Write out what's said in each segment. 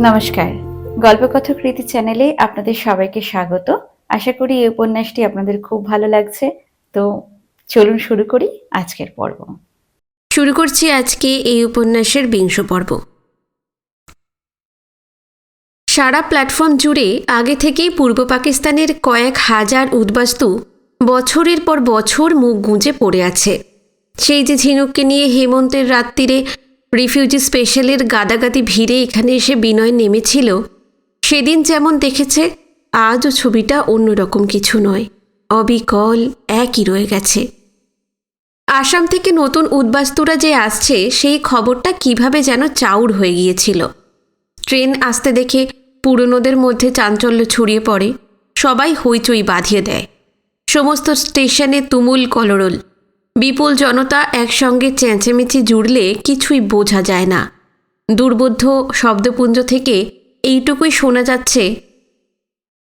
নমস্কার। গল্পকথক রীতি চ্যানেলে আপনাদের সবাইকে স্বাগত। আশা করি এই উপন্যাসটি আপনাদের খুব ভালো লাগছে। তো চলুন শুরু করি আজকের পর্ব। শুরু করছি আজকে এই উপন্যাসের ২০ পর্ব। সারা প্ল্যাটফর্ম জুড়ে আগে থেকেই পূর্ব পাকিস্তানের কয়েক হাজার উদ্বাস্তু বছরের পর বছর মুখ গুঁজে পড়ে আছে। সেই যে ঝিনুককে নিয়ে হেমন্তের রাত্রিরে রিফিউজি স্পেশালের গাদাগাদি ভিড়ে এখানে এসে বিনয় নেমেছিল, সেদিন যেমন দেখেছে আজও ছবিটা অন্যরকম কিছু নয়, অবিকল একই রয়ে গেছে। আসাম থেকে নতুন উদ্বাস্তুরা যে আসছে সেই খবরটা কিভাবে যেন চাউর হয়ে গিয়েছিল। ট্রেন আসতে দেখে পুরনোদের মধ্যে চাঞ্চল্য ছড়িয়ে পড়ে, সবাই হইচই বাঁধিয়ে দেয়। সমস্ত স্টেশনে তুমুল কলরল, বিপুল জনতা একসঙ্গে চেঁচেমেচি জুড়লে কিছুই বোঝা যায় না। দুর্বোধ্য শব্দপুঞ্জ থেকে এইটুকুই শোনা যাচ্ছে,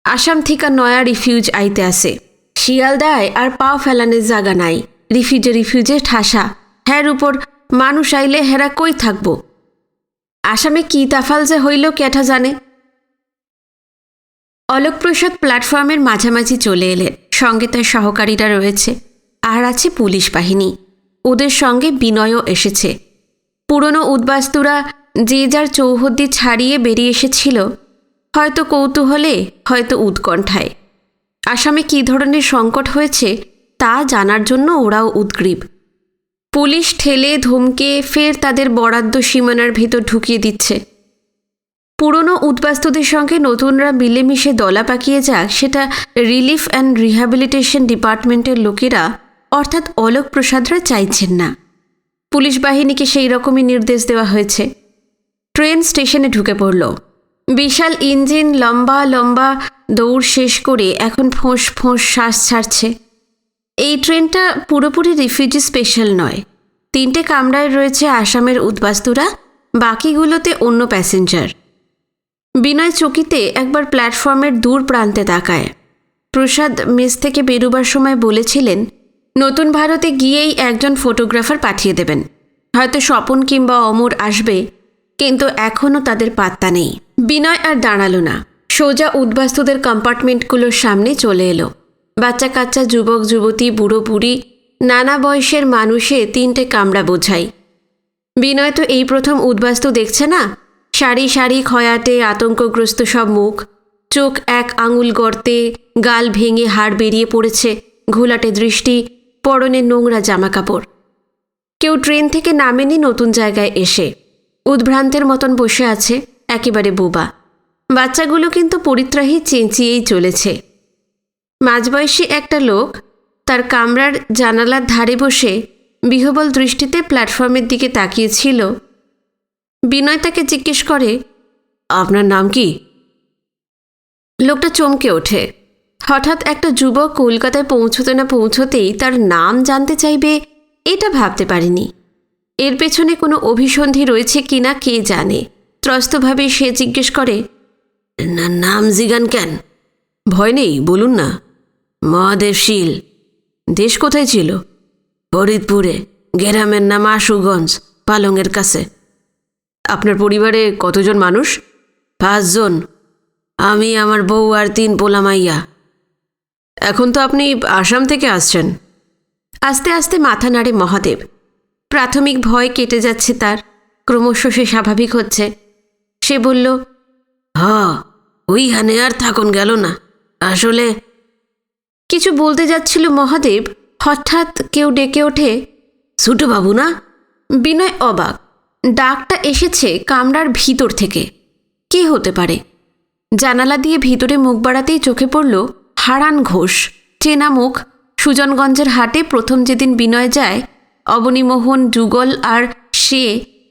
আসাম থেকে নয়া রিফিউজ আইতে আসে, শিয়ালদায় আর পা ফেলানের জায়গা নাই, রিফিউজে ঠাসা, হ্যার উপর মানুষ আইলে হেরা কই থাকবো। আসামে কি তাফাল যে হইল কেঠা জানে। অলোকপ্রসাদ প্ল্যাটফর্মের মাঝামাঝি চলে এলেন, সঙ্গে তার সহকারীরা রয়েছে, আর আছে পুলিশ বাহিনী। ওদের সঙ্গে বিনয়ও এসেছে। পুরনো উদ্বাস্তুরা যে যার চৌহদ্দি ছাড়িয়ে বেরিয়ে এসেছিল, হয়তো কৌতূহলে, হয়তো উৎকণ্ঠায়। আসামে কী ধরনের সংকট হয়েছে তা জানার জন্য ওরাও উদগ্রীব। পুলিশ ঠেলে ধমকে ফের তাদের বরাদ্দ সীমানার ভেতর ঢুকিয়ে দিচ্ছে। পুরনো উদ্বাস্তুদের সঙ্গে নতুনরা মিলেমিশে দলা পাকিয়ে যাক, সেটা রিলিফ অ্যান্ড রিহ্যাবিলিটেশন ডিপার্টমেন্টের লোকেরা অর্থাৎ অলোক প্রসাদরা চাইছেন না। পুলিশ বাহিনীকে সেই রকমই নির্দেশ দেওয়া হয়েছে। ট্রেন স্টেশনে ঢুকে পড়ল। বিশাল ইঞ্জিন লম্বা লম্বা দৌড় শেষ করে এখন ফোঁস ফোঁস শ্বাস ছাড়ছে। এই ট্রেনটা পুরোপুরি রিফিউজি স্পেশাল নয়। 3টে কামরায় রয়েছে আসামের উদ্বাস্তুরা, বাকিগুলোতে অন্য প্যাসেঞ্জার। বিনয় চকিতে একবার প্ল্যাটফর্মের দূর প্রান্তে তাকায়। প্রসাদ মেস থেকে বেরোবার সময় বলেছিলেন, নতুন ভারতে গিয়েই একজন ফটোগ্রাফার পাঠিয়ে দেবেন। হয়তো স্বপন কিংবা অমর আসবে, কিন্তু এখনও তাদের পাত্তা নেই। বিনয় আর দাঁড়ালো না, সোজা উদ্বাস্তুদের কম্পার্টমেন্টগুলোর সামনে চলে এলো। বাচ্চা কাচ্চা, যুবক যুবতী, বুড়ো বুড়ি, নানা বয়সের মানুষে 3টে কামরা বোঝাই। বিনয় তো এই প্রথম উদ্বাস্তু দেখছে না। সারি সারি খয়াটে আতঙ্কগ্রস্ত সব মুখ, চোখ এক আঙুল গর্তে, গাল ভেঙে হাড় বেরিয়ে পড়েছে, ঘোলাটে দৃষ্টি, পরনে নোংরা জামাকাপড়। কেউ ট্রেন থেকে নামেনি নতুন জায়গায় এসে, উদ্ভ্রান্তের মতন বসে আছে, একেবারে বোবা। বাচ্চাগুলো কিন্তু পরিত্রাহী চেঁচিয়েই চলেছে। মাঝবয়সী একটা লোক তার কামরার জানালার ধারে বসে বিহবল দৃষ্টিতে প্ল্যাটফর্মের দিকে তাকিয়েছিল। বিনয় তাকে জিজ্ঞেস করে, আপনার নাম কি? লোকটা চমকে ওঠে। হঠাৎ একটা যুবক কলকাতায় পৌঁছতে না পৌঁছতেই তার নাম জানতে চাইবে, এটা ভাবতে পারেনি। এর পেছনে কোনো অভিসন্ধি রয়েছে কিনা কে জানে। ত্রস্তভাবে সে জিজ্ঞেস করে, নাম জিগান কেন? ভয় নেই, বলুন না। মহাদেবশীল। দেশ কোথায় ছিল? ফরিদপুরে, গ্রামের নাম আশুগঞ্জ, পালংয়ের কাছে। আপনার পরিবারে কতজন মানুষ? 5 জন। আমি, আমার বউ আর 3 পোলামাইয়া। এখন তো আপনি আসাম থেকে আসছেন। আস্তে আস্তে মাথা নাড়ে মহাদেব। প্রাথমিক ভয় কেটে যাচ্ছে তার, ক্রমশ সে স্বাভাবিক হচ্ছে। সে বলল, ওইখানে আর থাকুন গেল না। আসলে কিছু বলতে যাচ্ছিল মহাদেব, হঠাৎ কেউ ডেকে ওঠে, ছোট বাবু না? বিনয় অবাক। ডাকটা এসেছে কামরার ভিতর থেকে। কে হতে পারে? জানালা দিয়ে ভিতরে মুখ বাড়াতেই চোখে পড়ল হারান ঘোষ। চেনা মুখ। সুজনগঞ্জের হাটে প্রথম যেদিন বিনয় যায়, অবনীমোহন, যুগল আর সে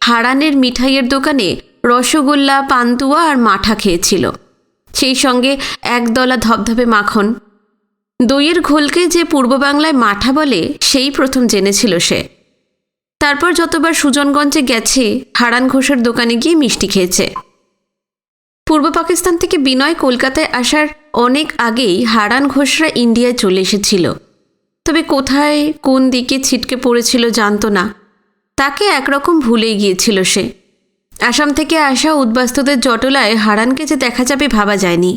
হারানের মিঠাইয়ের দোকানে রসগোল্লা, পান্তুয়া আর মাঠা খেয়েছিল। সেই সঙ্গে একদলা ধবধবে মাখন। দইয়ের ঘোলকে যে পূর্ব বাংলায় মাঠা বলে সেই প্রথম জেনেছিল সে। তারপর যতবার সুজনগঞ্জে গেছে, হারান ঘোষের দোকানে গিয়ে মিষ্টি খেয়েছে। পূর্ব পাকিস্তান থেকে বিনয় কলকাতায় আসার অনেক আগেই হারান ঘোষরা ইন্ডিয়ায় চলে এসেছিল। তবে কোথায় কোন দিকে ছিটকে পড়েছিল জানত না। তাকে একরকম ভুলেই গিয়েছিল সে। আসাম থেকে আসা উদ্বাস্তুদের জটলায় হারানকে যে দেখা যাবে ভাবা যায়নি।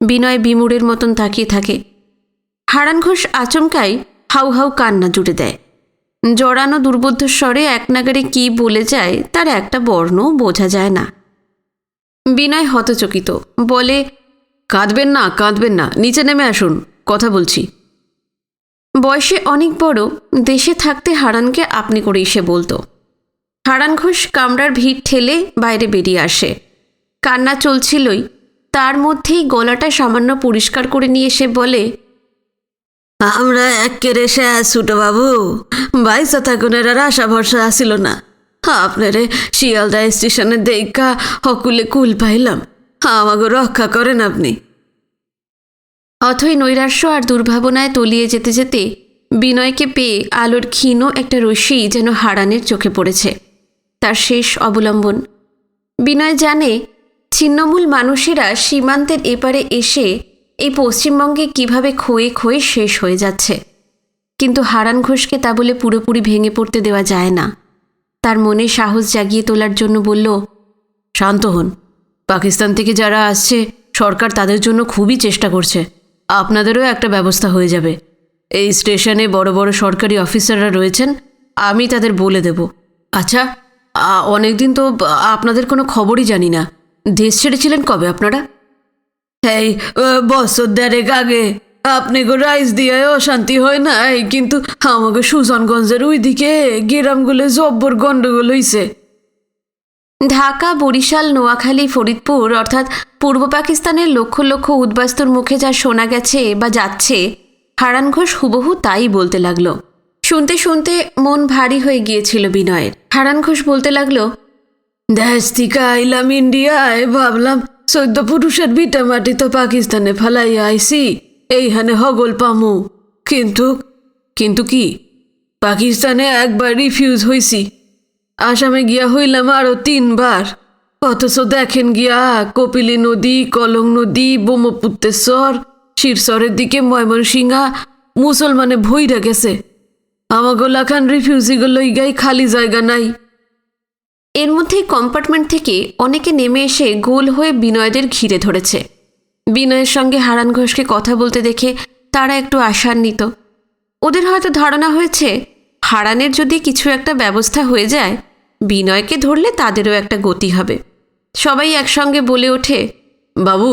বিনয় বিমূঢ়ের মতন তাকিয়ে থাকে। হারান ঘোষ আচমকাই হাউ হাউ কান্না জুড়ে দেয়। জড়ানো দুর্বোধ্য স্বরে একনাগারে কি বলে যায় তার একটা বর্ণ বোঝা যায় না। বিনয় হতচকিত, বলে, কাঁদবেন না, নিচে নেমে আসুন, কথা বলছি। বয়সে অনেক বড়, দেশে থাকতে হারানকে আপনি করেই সে বলতো। হারান ঘোষ কামরার ভিড় ঠেলে বাইরে বেরিয়ে আসে। কান্না চলছিলই, তার মধ্যেই গলাটা সামান্য পরিষ্কার করে নিয়ে সে বলে, আমরা একেরে শেষ ছোটবাবু, বাইসা থাকুনের আর আশা ভরসা আসিল না। আপনারে শিয়ালদা স্টেশনে দেখা হকুলে কুল পাইলাম, আমাকে রক্ষা করেন আপনি। অথই নৈরাশ্য আর দুর্ভাবনায় তলিয়ে যেতে যেতে বিনয়কে পেয়ে আলোর ক্ষীণ একটা রশ্মি যেন হারানের চোখে পড়েছে, তার শেষ অবলম্বন। বিনয় জানে ছিন্নমূল মানুষেরা সীমান্তের এপারে এসে এই পশ্চিমবঙ্গে কিভাবে ক্ষয়ে ক্ষয়ে শেষ হয়ে যাচ্ছে, কিন্তু হারান ঘোষকে তা বলে পুরোপুরি ভেঙে পড়তে দেওয়া যায় না। তার মনে সাহস জাগিয়ে তোলার জন্য বলল, শান্ত হন, পাকিস্তান থেকে যারা আসছে সরকার তাদের জন্য খুবই চেষ্টা করছে, আপনাদেরও একটা ব্যবস্থা হয়ে যাবে। এই স্টেশনে বড় বড় সরকারি অফিসাররা রয়েছেন, আমি তাদের বলে দেব। আচ্ছা, অনেকদিন তো আপনাদের কোনো খবরই জানি না, দেশ ছেড়েছিলেন কবে আপনারা? এই বছর দেড়েক আগে। আপনি গো রাইস দিয়ে অশান্তি হয় নাই, কিন্তু আমাকে সুজনগঞ্জের ওইদিকে গ্রামগুলো জব্বর গন্ডগোল হইছে। ঢাকা, বরিশাল, নোয়াখালী, ফরিদপুর অর্থাৎ পূর্ব পাকিস্তানের লক্ষ লক্ষ উদ্বাস্তুর মুখে যা শোনা গেছে বা যাচ্ছে, হারান ঘোষ হুবহু তাই বলতে লাগলো। শুনতে শুনতে মন ভারী হয়ে গিয়েছিল বিনয়ের। হারান ঘোষ বলতে লাগলো, দেশ থেকে আইলাম ইন্ডিয়ায়, ভাবলাম 14 পুরুষের ভিটা মাটি তো পাকিস্তানে ফালাইয়া আইসি, এইখানে হগল পামু। কিন্তু কি, পাকিস্তানে একবার রিফিউজ হইছি, আসামে গিয়া হইলাম আরো 3 বার। অথচ দেখেন গিয়া কপিলী নদী, কলং নদী, ব্রহ্মপুত্রেশ্বর, শিরসরের দিকে ময়মনসিংহা মুসলমানে ভইরা গেছে। আমাগো লাখান রিফিউজিগুলো লইগাই খালি জায়গা নাই। এর মধ্যেই কম্পার্টমেন্ট থেকে অনেকে নেমে এসে গোল হয়ে বিনয়দের ঘিরে ধরেছে। বিনয়ের সঙ্গে হারান ঘোষকে কথা বলতে দেখে তারা একটু আশান্বিত। ওদের হয়তো ধারণা হয়েছে হারানের যদি কিছু একটা ব্যবস্থা হয়ে যায়, বিনয়কে ধরলে তাদেরও একটা গতি হবে। সবাই একসঙ্গে বলে ওঠে, বাবু,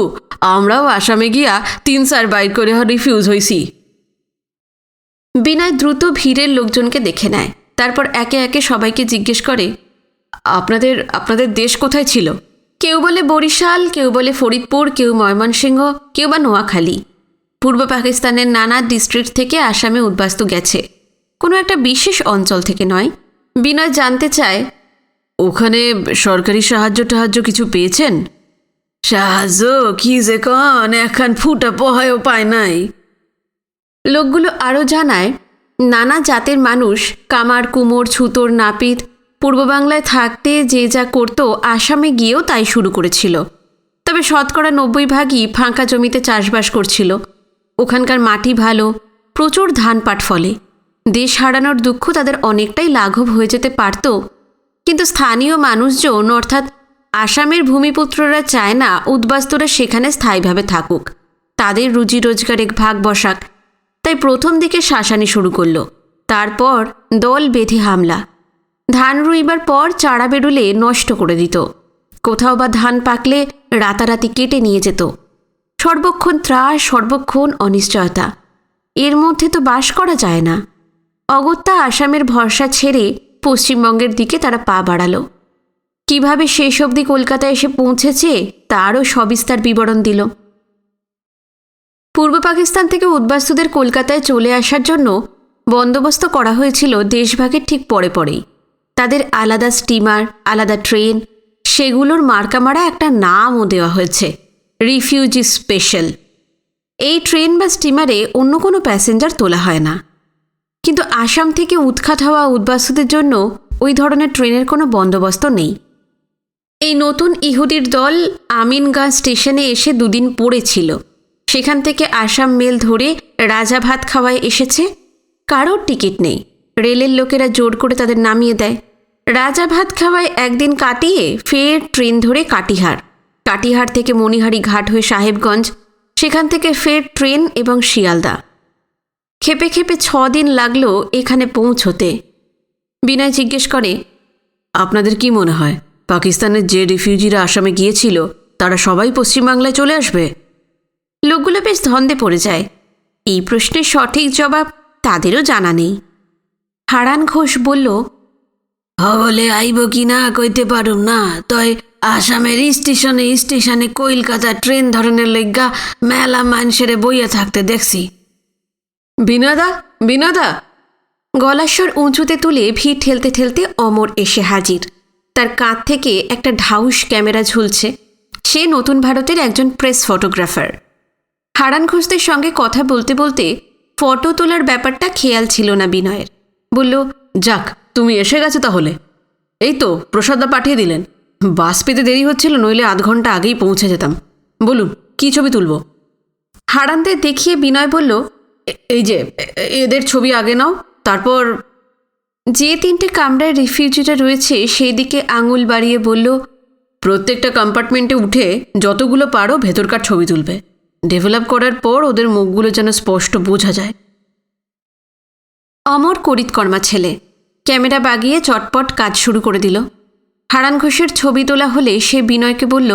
আমরাও আসামে গিয়া 3-4 বাইর করে রিফিউজ হইছি। বিনয় দ্রুত ভিড়ের লোকজনকে দেখে নেয়, তারপর একে একে সবাইকে জিজ্ঞেস করে, আপনাদের দেশ কোথায় ছিল? কেউ বলে বরিশাল, কেউ বলে ফরিদপুর, কেউ ময়মনসিংহ, কেউ বা নোয়াখালী। পূর্ব পাকিস্তানের নানা ডিস্ট্রিক্ট থেকে আসামে উদ্বাস্তু গেছে, কোনো একটা বিশেষ অঞ্চল থেকে নয়। বিনয় জানতে চায়, ওখানে সরকারি সাহায্য কিছু পেয়েছেন? সাহায্য কি যে কন, এখন ফুটা পোহায়ও পায় নাই। লোকগুলো আরও জানায়, নানা জাতের মানুষ, কামার, কুমোর, ছুতোর, নাপিত, পূর্ব বাংলায় থাকতে যে যা করত আসামে গিয়েও তাই শুরু করেছিল। তবে 90% ফাঁকা জমিতে চাষবাস করছিল। ওখানকার মাটি ভালো, প্রচুর ধান পাট ফলে। দেশ হারানোর দুঃখ তাদের অনেকটাই লাঘব হয়ে যেতে পারত, কিন্তু স্থানীয় মানুষজন অর্থাৎ আসামের ভূমিপুত্ররা চায় না উদ্বাস্তুরা সেখানে স্থায়ীভাবে থাকুক, তাদের রুজি রোজগারে ভাগ বসাক। তাই প্রথম দিকে শাসানি শুরু করল, তারপর দল বেঁধে হামলা। ধান রুইবার পর চারা বেরুলে নষ্ট করে দিত, কোথাও বা ধান পাকলে রাতারাতি কেটে নিয়ে যেত। সর্বক্ষণ ত্রাস, সর্বক্ষণ অনিশ্চয়তা, এর মধ্যে তো বাস করা যায় না। অগত্যা আসামের ভরসা ছেড়ে পশ্চিমবঙ্গের দিকে তারা পা বাড়ালো। কিভাবে শেষ অবধি কলকাতায় এসে পৌঁছেছে তারও সবিস্তার বিবরণ দিল। পূর্ব পাকিস্তান থেকে উদ্বাস্তুদের কলকাতায় চলে আসার জন্য বন্দোবস্ত করা হয়েছিল দেশভাগের ঠিক পরে পরেই। তাদের আলাদা স্টিমার, আলাদা ট্রেন, সেগুলোর মার্কামারা একটা নামও দেওয়া হয়েছে, রিফিউজি স্পেশাল। এই ট্রেন বা স্টিমারে অন্য কোনো প্যাসেঞ্জার তোলা হয় না। কিন্তু আসাম থেকে উৎখাত হওয়া উদ্বাস্তুদের জন্য ওই ধরনের ট্রেনের কোনো বন্দোবস্ত নেই। এই নতুন ইহুদির দল আমিনগাঁ স্টেশনে এসে 2 দিন পড়েছিল। সেখান থেকে আসাম মেল ধরে রাজা ভাত খাওয়ায় এসেছে। কারোর টিকিট নেই, রেলের লোকেরা জোর করে তাদের নামিয়ে দেয়। রাজা ভাত খাওয়ায় একদিন কাটিয়ে ফের ট্রেন ধরে কাটিহার, কাটিহার থেকে মণিহারি ঘাট হয়ে সাহেবগঞ্জ, সেখান থেকে ফের ট্রেন এবং শিয়ালদা। খেপে খেপে 6 দিন লাগলো এখানে পৌঁছতে। বিনয় জিজ্ঞেস করে, আপনাদের কি মনে হয় পাকিস্তানের যে রিফিউজিরা আসামে গিয়েছিল তারা সবাই পশ্চিমবাংলায় চলে আসবে? লোকগুলো বেশ ধন্দে পড়ে যায়। এই প্রশ্নের সঠিক জবাব তাদেরও জানা নেই। হারান ঘোষ বলল, হলে আইব কি না কইতে পারুম না, তয় আসামের স্টেশনে স্টেশনে কলকাতা ট্রেন ধরনের লইগা মেলা মানুষেরে বইয়া থাকতে দেখছি। বিনোদা, বিনোদা! গলাস্বর উঁচুতে তুলে ভিড় ঠেলতে ঠেলতে অমর এসে হাজির। তার কাঁধ থেকে একটা ঢাউস ক্যামেরা ঝুলছে। সে নতুন ভারতের একজন প্রেস ফটোগ্রাফার। হারান ঘোষদের সঙ্গে কথা বলতে বলতে ফটো তোলার ব্যাপারটা খেয়াল ছিল না বিনয়ের। বলল, যাক, তুমি এসে গেছো তাহলে। এই তো প্রসাদদা পাঠিয়ে দিলেন। বাস পেতে দেরি হচ্ছিল, নইলে আধ ঘন্টা আগেই পৌঁছে যেতাম। বলুন, কি ছবি তুলব? হারানদের দেখিয়ে বিনয় বলল, এই যে এদের ছবি আগে নাও, তারপর। যে 3টে কামরায় রিফিউজিরা রয়েছে সেই দিকে আঙুল বাড়িয়ে বলল, প্রত্যেকটা কম্পার্টমেন্টে উঠে যতগুলো পারো ভেতরকার ছবি তুলবে। ডেভেলপ করার পর ওদের মুখগুলো যেন স্পষ্ট বোঝা যায়। অমর করিতকর্মা ছেলে, ক্যামেরা বাগিয়ে চটপট কাজ শুরু করে দিল। হারান ঘোষের ছবি তোলা হলে সে বিনয়কে বলল,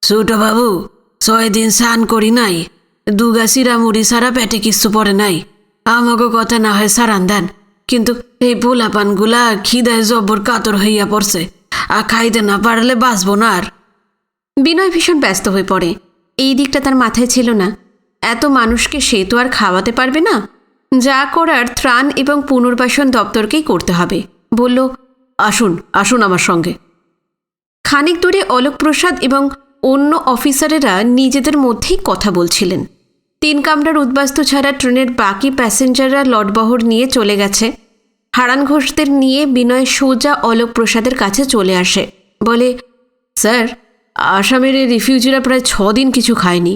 ছোটবাবু, 6 দিন স্নান করি নাই, দুগা সিরামুড়ি সারা পেটে কিচ্ছু পড়ে নাই। আমাকে কথা না হয় সারান দেন, কিন্তু এই পোলাপানগুলা খিদায় জব্বর কাতর হইয়া পড়ছে, আর খাইতে না পারলে বাঁচব না আর। বিনয় ভীষণ ব্যস্ত হয়ে পড়ে। এই দিকটা তার মাথায় ছিল না। এত মানুষকে সে তো আর খাওয়াতে পারবে না। যা করার ত্রাণ এবং পুনর্বাসন দপ্তরকেই করতে হবে। বলল, আসুন আসুন আমার সঙ্গে। খানিক দূরে অলোক প্রসাদ এবং অন্য অফিসারেরা নিজেদের মধ্যেই কথা বলছিলেন। 3 কামরার উদ্বাস্তু ছাড়া ট্রেনের বাকি প্যাসেঞ্জাররা লটবহর নিয়ে চলে গেছে। হারান ঘোষদের নিয়ে বিনয় সোজা অলোক প্রসাদের কাছে চলে আসে। বলে, স্যার, আসামের এই রিফিউজিরা প্রায় 6 দিন কিছু খায়নি।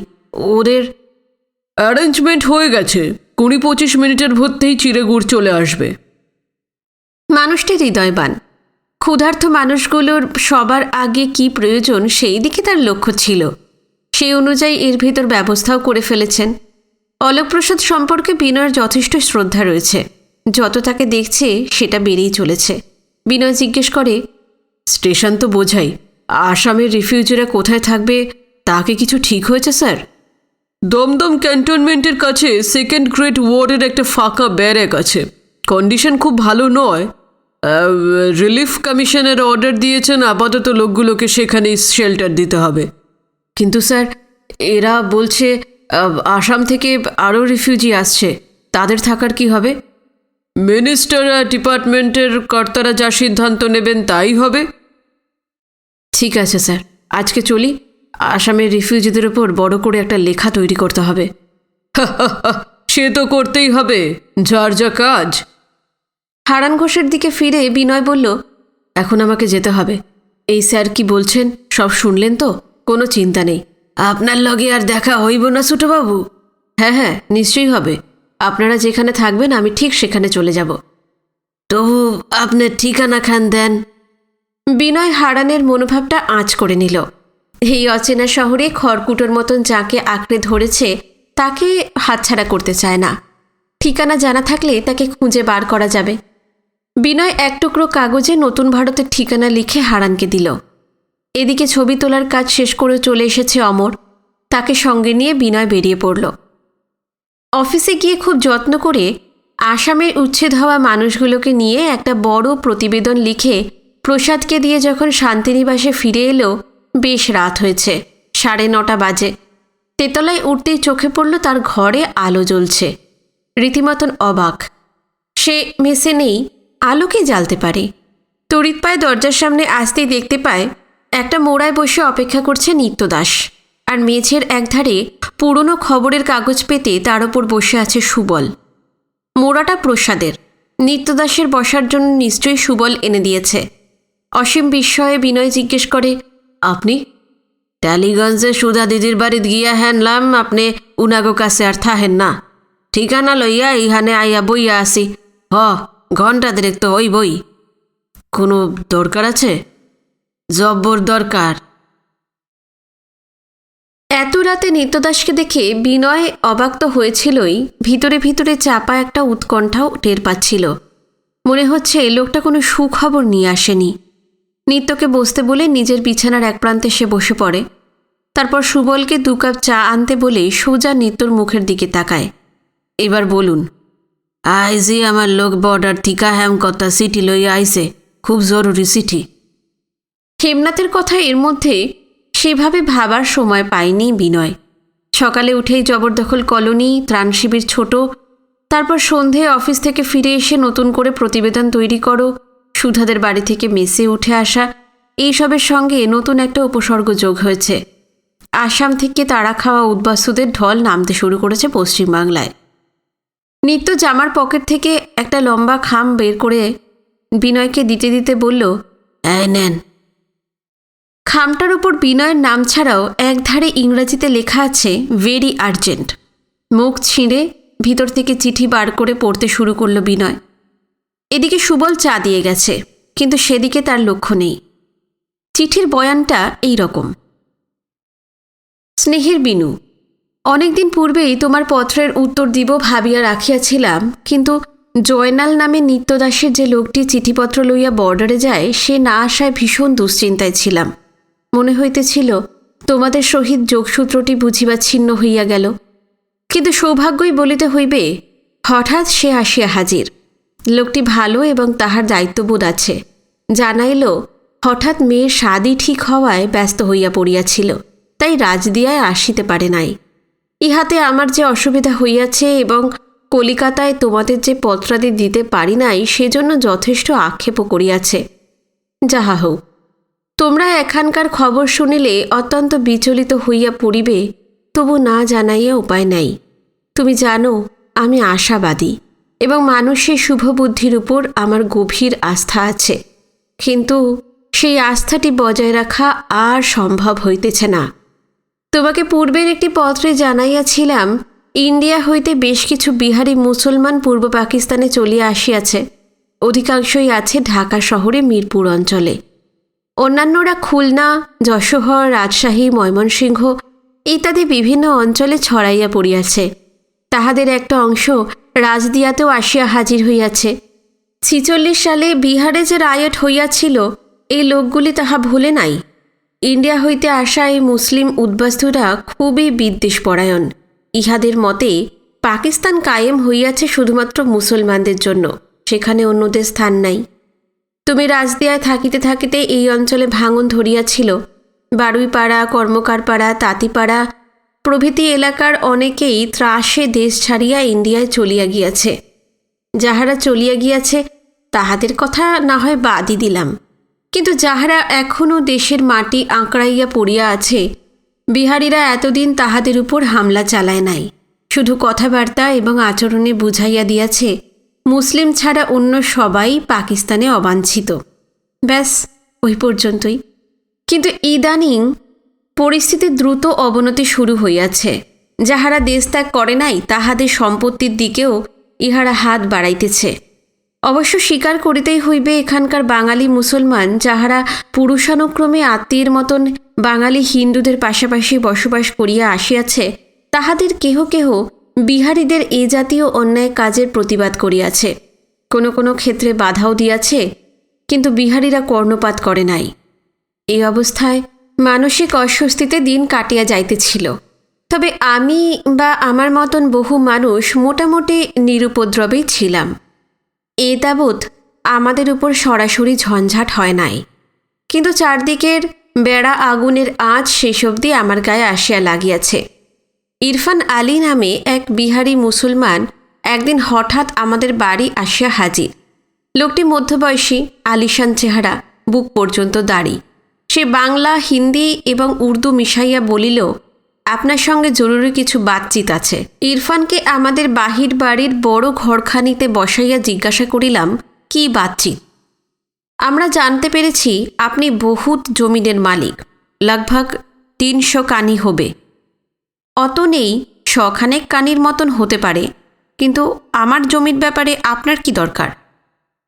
ওদের অ্যারেঞ্জমেন্ট হয়ে গেছে, 20-25 মিনিটের মধ্যেই চিড়েগুড় চলে আসবে। মানুষটি হৃদয়বান। ক্ষুধার্ত মানুষগুলোর সবার আগে কি প্রয়োজন সেই দিকে তার লক্ষ্য ছিল। সেই অনুযায়ী এর ভিতর ব্যবস্থাও করে ফেলেছেন। অলোক প্রসাদ সম্পর্কে বিনয়ের যথেষ্ট শ্রদ্ধা রয়েছে। যত তাকে দেখছে সেটা বেড়েই চলেছে। বিনয় জিজ্ঞেস করে, স্টেশন তো বোঝাই, আসামের রিফিউজিরা কোথায় থাকবে তাকে কিছু ঠিক হয়েছে স্যার? দমদম ক্যান্টনমেন্টের কাছে 2nd গ্রেড ওয়ার্ডের একটা ফাঁকা ব্যারেক আছে। কন্ডিশন খুব ভালো নয়। রিলিফ কমিশনের অর্ডার দিয়েছেন আপাতত লোকগুলোকে সেখানেই শেল্টার দিতে হবে। কিন্তু স্যার, এরা বলছে আসাম থেকে আরও রিফিউজি আসছে, তাদের থাকার কি হবে? মিনিস্টার আর ডিপার্টমেন্টের কর্তারা যা সিদ্ধান্ত নেবেন তাই হবে। ঠিক আছে স্যার, আজকে চলি। আসামের রিফিউজিদের উপর বড় করে একটা লেখা তৈরি করতে হবে। সে তো করতেই হবে, যার যা কাজ। হারান ঘোষের দিকে ফিরে বিনয় বলল, এখন আমাকে যেতে হবে। এই স্যার কি বলছেন সব শুনলেন তো? কোনো চিন্তা নেই। আপনার লগে আর দেখা হইব না ছোটবাবু? হ্যাঁ হ্যাঁ, নিশ্চয়ই হবে। আপনারা যেখানে থাকবেন আমি ঠিক সেখানে চলে যাব। তবু আপনার ঠিকানা খান দেন। বিনয় হারানের মনোভাবটা আঁচ করে নিল। এই অচেনা শহরে খড়কুটোর মতন যাকে আঁকড়ে ধরেছে তাকে হাতছাড়া করতে চায় না। ঠিকানা জানা থাকলে তাকে খুঁজে বার করা যাবে। বিনয় এক টুকরো কাগজে নতুন ভারতের ঠিকানা লিখে হারানকে দিল। এদিকে ছবি তোলার কাজ শেষ করে চলে এসেছে অমর। তাকে সঙ্গে নিয়ে বিনয় বেরিয়ে পড়ল। অফিসে গিয়ে খুব যত্ন করে আসামের উচ্ছেদ হওয়া মানুষগুলোকে নিয়ে একটা বড় প্রতিবেদন লিখে প্রসাদকে দিয়ে যখন শান্তিনিবাসে ফিরে এলো, বেশ রাত হয়েছে, 9:30 বাজে। তেতলায় উঠতেই চোখে পড়ল তার ঘরে আলো জ্বলছে। রীতিমতন অবাক। সে মেসে নেই, আলোকে জ্বালতে পারে। তড়িৎ পায়ে দরজার সামনে আসতেই দেখতে পায় একটা মোড়ায় বসে অপেক্ষা করছে নিত্যদাস, আর মেঝের একধারে পুরনো খবরের কাগজ পেতে তার ওপর বসে আছে সুবল। মোড়াটা প্রসাদের। নিত্যদাসের বসার জন্য নিশ্চয়ই সুবল এনে দিয়েছে। অসীম বিস্ময়ে বিনয় জিজ্ঞেস করে, আপনি? টালিগঞ্জে সুধা দিদির বাড়িতে গিয়া হেনলাম আপনি উনাগো কাছে আর থাহেন না। ঠিকানা লইয়া ইহানে আইয়া বইয়া আসি। ঘণ্টা দেরেক তো ওই বই। কোনো দরকার আছে? জব্বর দরকার। এত রাতে নিত্যদাসকে দেখে বিনয় অবাক তো হয়েছিলই, ভিতরে ভিতরে চাপা একটা উৎকণ্ঠাও টের পাচ্ছিল। মনে হচ্ছে লোকটা কোনো সুখবর নিয়ে আসেনি। নিত্যকে বসতে বলে নিজের বিছানার এক প্রান্তে সে বসে পড়ে। তারপর সুবলকে 2 কাপ চা আনতে বলে সোজা নিত্যর মুখের দিকে তাকায়। এবার বলুন। আইজি আমার লোক বর্ডার থিকা হেমকতা চিঠি লইয়া আইছে, খুব জরুরি চিঠি। হেমনাথের কথা এর মধ্যে সেভাবে ভাবার সময় পায়নি বিনয়। সকালে উঠেই জবরদখল কলোনি, ত্রাণ শিবির ছোট, তারপর সন্ধে অফিস থেকে ফিরে এসে নতুন করে প্রতিবেদন তৈরি করো, সুধাদের বাড়ি থেকে মেসে উঠে আসা, এইসবের সঙ্গে নতুন একটা উপসর্গ যোগ হয়েছে। আসাম থেকে তাড়া খাওয়া উদ্বাস্তুদের ঢল নামতে শুরু করেছে পশ্চিমবাংলায়। নিত্য জামার পকেট থেকে একটা লম্বা খাম বের করে বিনয়কে দিতে দিতে বলল, এই নেন। খামটার উপর বিনয়ের নাম ছাড়াও একধারে ইংরাজিতে লেখা আছে ভেরি আর্জেন্ট। মুখ ছিঁড়ে ভিতর থেকে চিঠি বার করে পড়তে শুরু করল বিনয়। এদিকে সুবল চা দিয়ে গেছে, কিন্তু সেদিকে তার লক্ষ্য নেই। চিঠির বয়ানটা এই রকম। স্নেহের বিনু, অনেকদিন পূর্বেই তোমার পত্রের উত্তর দিব ভাবিয়া রাখিয়াছিলাম, কিন্তু জয়নাল নামে নিত্যদাসের যে লোকটি চিঠিপত্র লইয়া বর্ডারে যায়, সে না আসায় ভীষণ দুশ্চিন্তায় ছিলাম। মনে হইতেছিল তোমাদের সহিত যোগসূত্রটি বুঝিবা ছিন্ন হইয়া গেল। কিন্তু সৌভাগ্যই বলিতে হইবে, হঠাৎ সে আসিয়া হাজির। লোকটি ভালো এবং তাহার দায়িত্ববোধ আছে। জানাইল হঠাৎ মেয়ের শাদী ঠিক হওয়ায় ব্যস্ত হইয়া পড়িয়াছিল, তাই রাজদিয়ায় আসিতে পারে নাই। ইহাতে আমার যে অসুবিধা হইয়াছে এবং কলিকাতায় তোমাদের যে পত্রাদি দিতে পারি নাই, সেজন্য যথেষ্ট আক্ষেপও করিয়াছে। যাহা হোক, তোমরা এখানকার খবর শুনিলে অত্যন্ত বিচলিত হইয়া পড়িবে, তবু না জানাইয়া উপায় নাই। তুমি জানো আমি আশাবাদী এবং মানুষের শুভবুদ্ধির উপর আমার গভীর আস্থা আছে, কিন্তু সেই আস্থাটি বজায় রাখা আর সম্ভব হইতেছে না। তোমাকে পূর্বের একটি পত্রে জানাইয়াছিলাম, ইন্ডিয়া হইতে বেশ কিছু বিহারি মুসলমান পূর্ব পাকিস্তানে চলিয়া আসিয়াছে। অধিকাংশই আছে ঢাকা শহরে মিরপুর অঞ্চলে। অন্যান্যরা খুলনা, যশোহর, রাজশাহী, ময়মনসিংহ ইত্যাদি বিভিন্ন অঞ্চলে ছড়াইয়া পড়িয়াছে। তাহাদের একটা অংশ রাজদিয়াতেও আসিয়া হাজির হইয়াছে। 46 সালে বিহারে যে রায়ট হইয়াছিল, এই লোকগুলি তাহা ভুলে নাই। ইন্ডিয়া হইতে আসা এই মুসলিম উদ্বাস্তুরা খুবই বিদ্বেষপরায়ণ। ইহাদের মতে পাকিস্তান কায়েম হইয়াছে শুধুমাত্র মুসলমানদের জন্য, সেখানে অন্যদের স্থান নাই। তুমি রাজদিয়ায় থাকিতে থাকিতে এই অঞ্চলে ভাঙন ধরিয়াছিল। বারুইপাড়া, কর্মকারপাড়া, তাঁতিপাড়া প্রভৃতি এলাকার অনেকেই ত্রাসে দেশ ছাড়িয়া ইন্ডিয়ায় চলিয়া গিয়াছে। যাহারা চলিয়া গিয়াছে তাহাদের কথা না হয় বাদই দিলাম, কিন্তু যাহারা এখনও দেশের মাটি আঁকড়াইয়া পড়িয়া আছে, বিহারীরা এতদিন তাহাদের উপর হামলা চালায় নাই। শুধু কথাবার্তা এবং আচরণে বুঝাইয়া দিয়াছে মুসলিম ছাড়া অন্য সবাই পাকিস্তানে অবাঞ্ছিত। ব্যাস ওই পর্যন্তই। কিন্তু ইদানিং পরিস্থিতির দ্রুত অবনতি শুরু হইয়াছে। যাহারা দেশ ত্যাগ করে নাই তাহাদের সম্পত্তির দিকেও ইহারা হাত বাড়াইতেছে। অবশ্য স্বীকার করিতেই হইবে, এখানকার বাঙালি মুসলমান যাহারা পুরুষানুক্রমে আত্মীয়ের মতন বাঙালি হিন্দুদের পাশাপাশি বসবাস করিয়া আসিয়াছে, তাহাদের কেহ কেহ বিহারীদের এ জাতীয় অন্যায় কাজের প্রতিবাদ করিয়াছে। কোনো কোনো ক্ষেত্রে বাধাও দিয়াছে, কিন্তু বিহারীরা কর্ণপাত করে নাই। এই অবস্থায় মানসিক অস্বস্তিতে দিন কাটিয়া যাইতেছিল। তবে আমি বা আমার মতন বহু মানুষ মোটামুটি নিরুপদ্রবেই ছিলাম। এ তাবৎ আমাদের উপর সরাসরি ঝঞ্ঝাট হয় নাই, কিন্তু চারদিকের বেড়া আগুনের আঁচ শেষ অবধি আমার গায়ে আসিয়া লাগিয়াছে। ইরফান আলী নামে এক বিহারি মুসলমান একদিন হঠাৎ আমাদের বাড়ি আসিয়া হাজির। লোকটি মধ্যবয়সী, আলিশান চেহারা, বুক পর্যন্ত দাড়ি। সে বাংলা, হিন্দি এবং উর্দু মিশাইয়া বলিল, আপনার সঙ্গে জরুরি কিছু বাতচিত আছে। ইরফানকে আমাদের বাহির বাড়ির বড় ঘরখানিতে বসাইয়া জিজ্ঞাসা করিলাম, কি বাতচিত? আমরা জানতে পেরেছি আপনি বহুত জমিনের মালিক, লগভগ 300 কানি হবে। অত নেই, 100 খানেক কানির মতন হতে পারে, কিন্তু আমার জমির ব্যাপারে আপনার কি দরকার?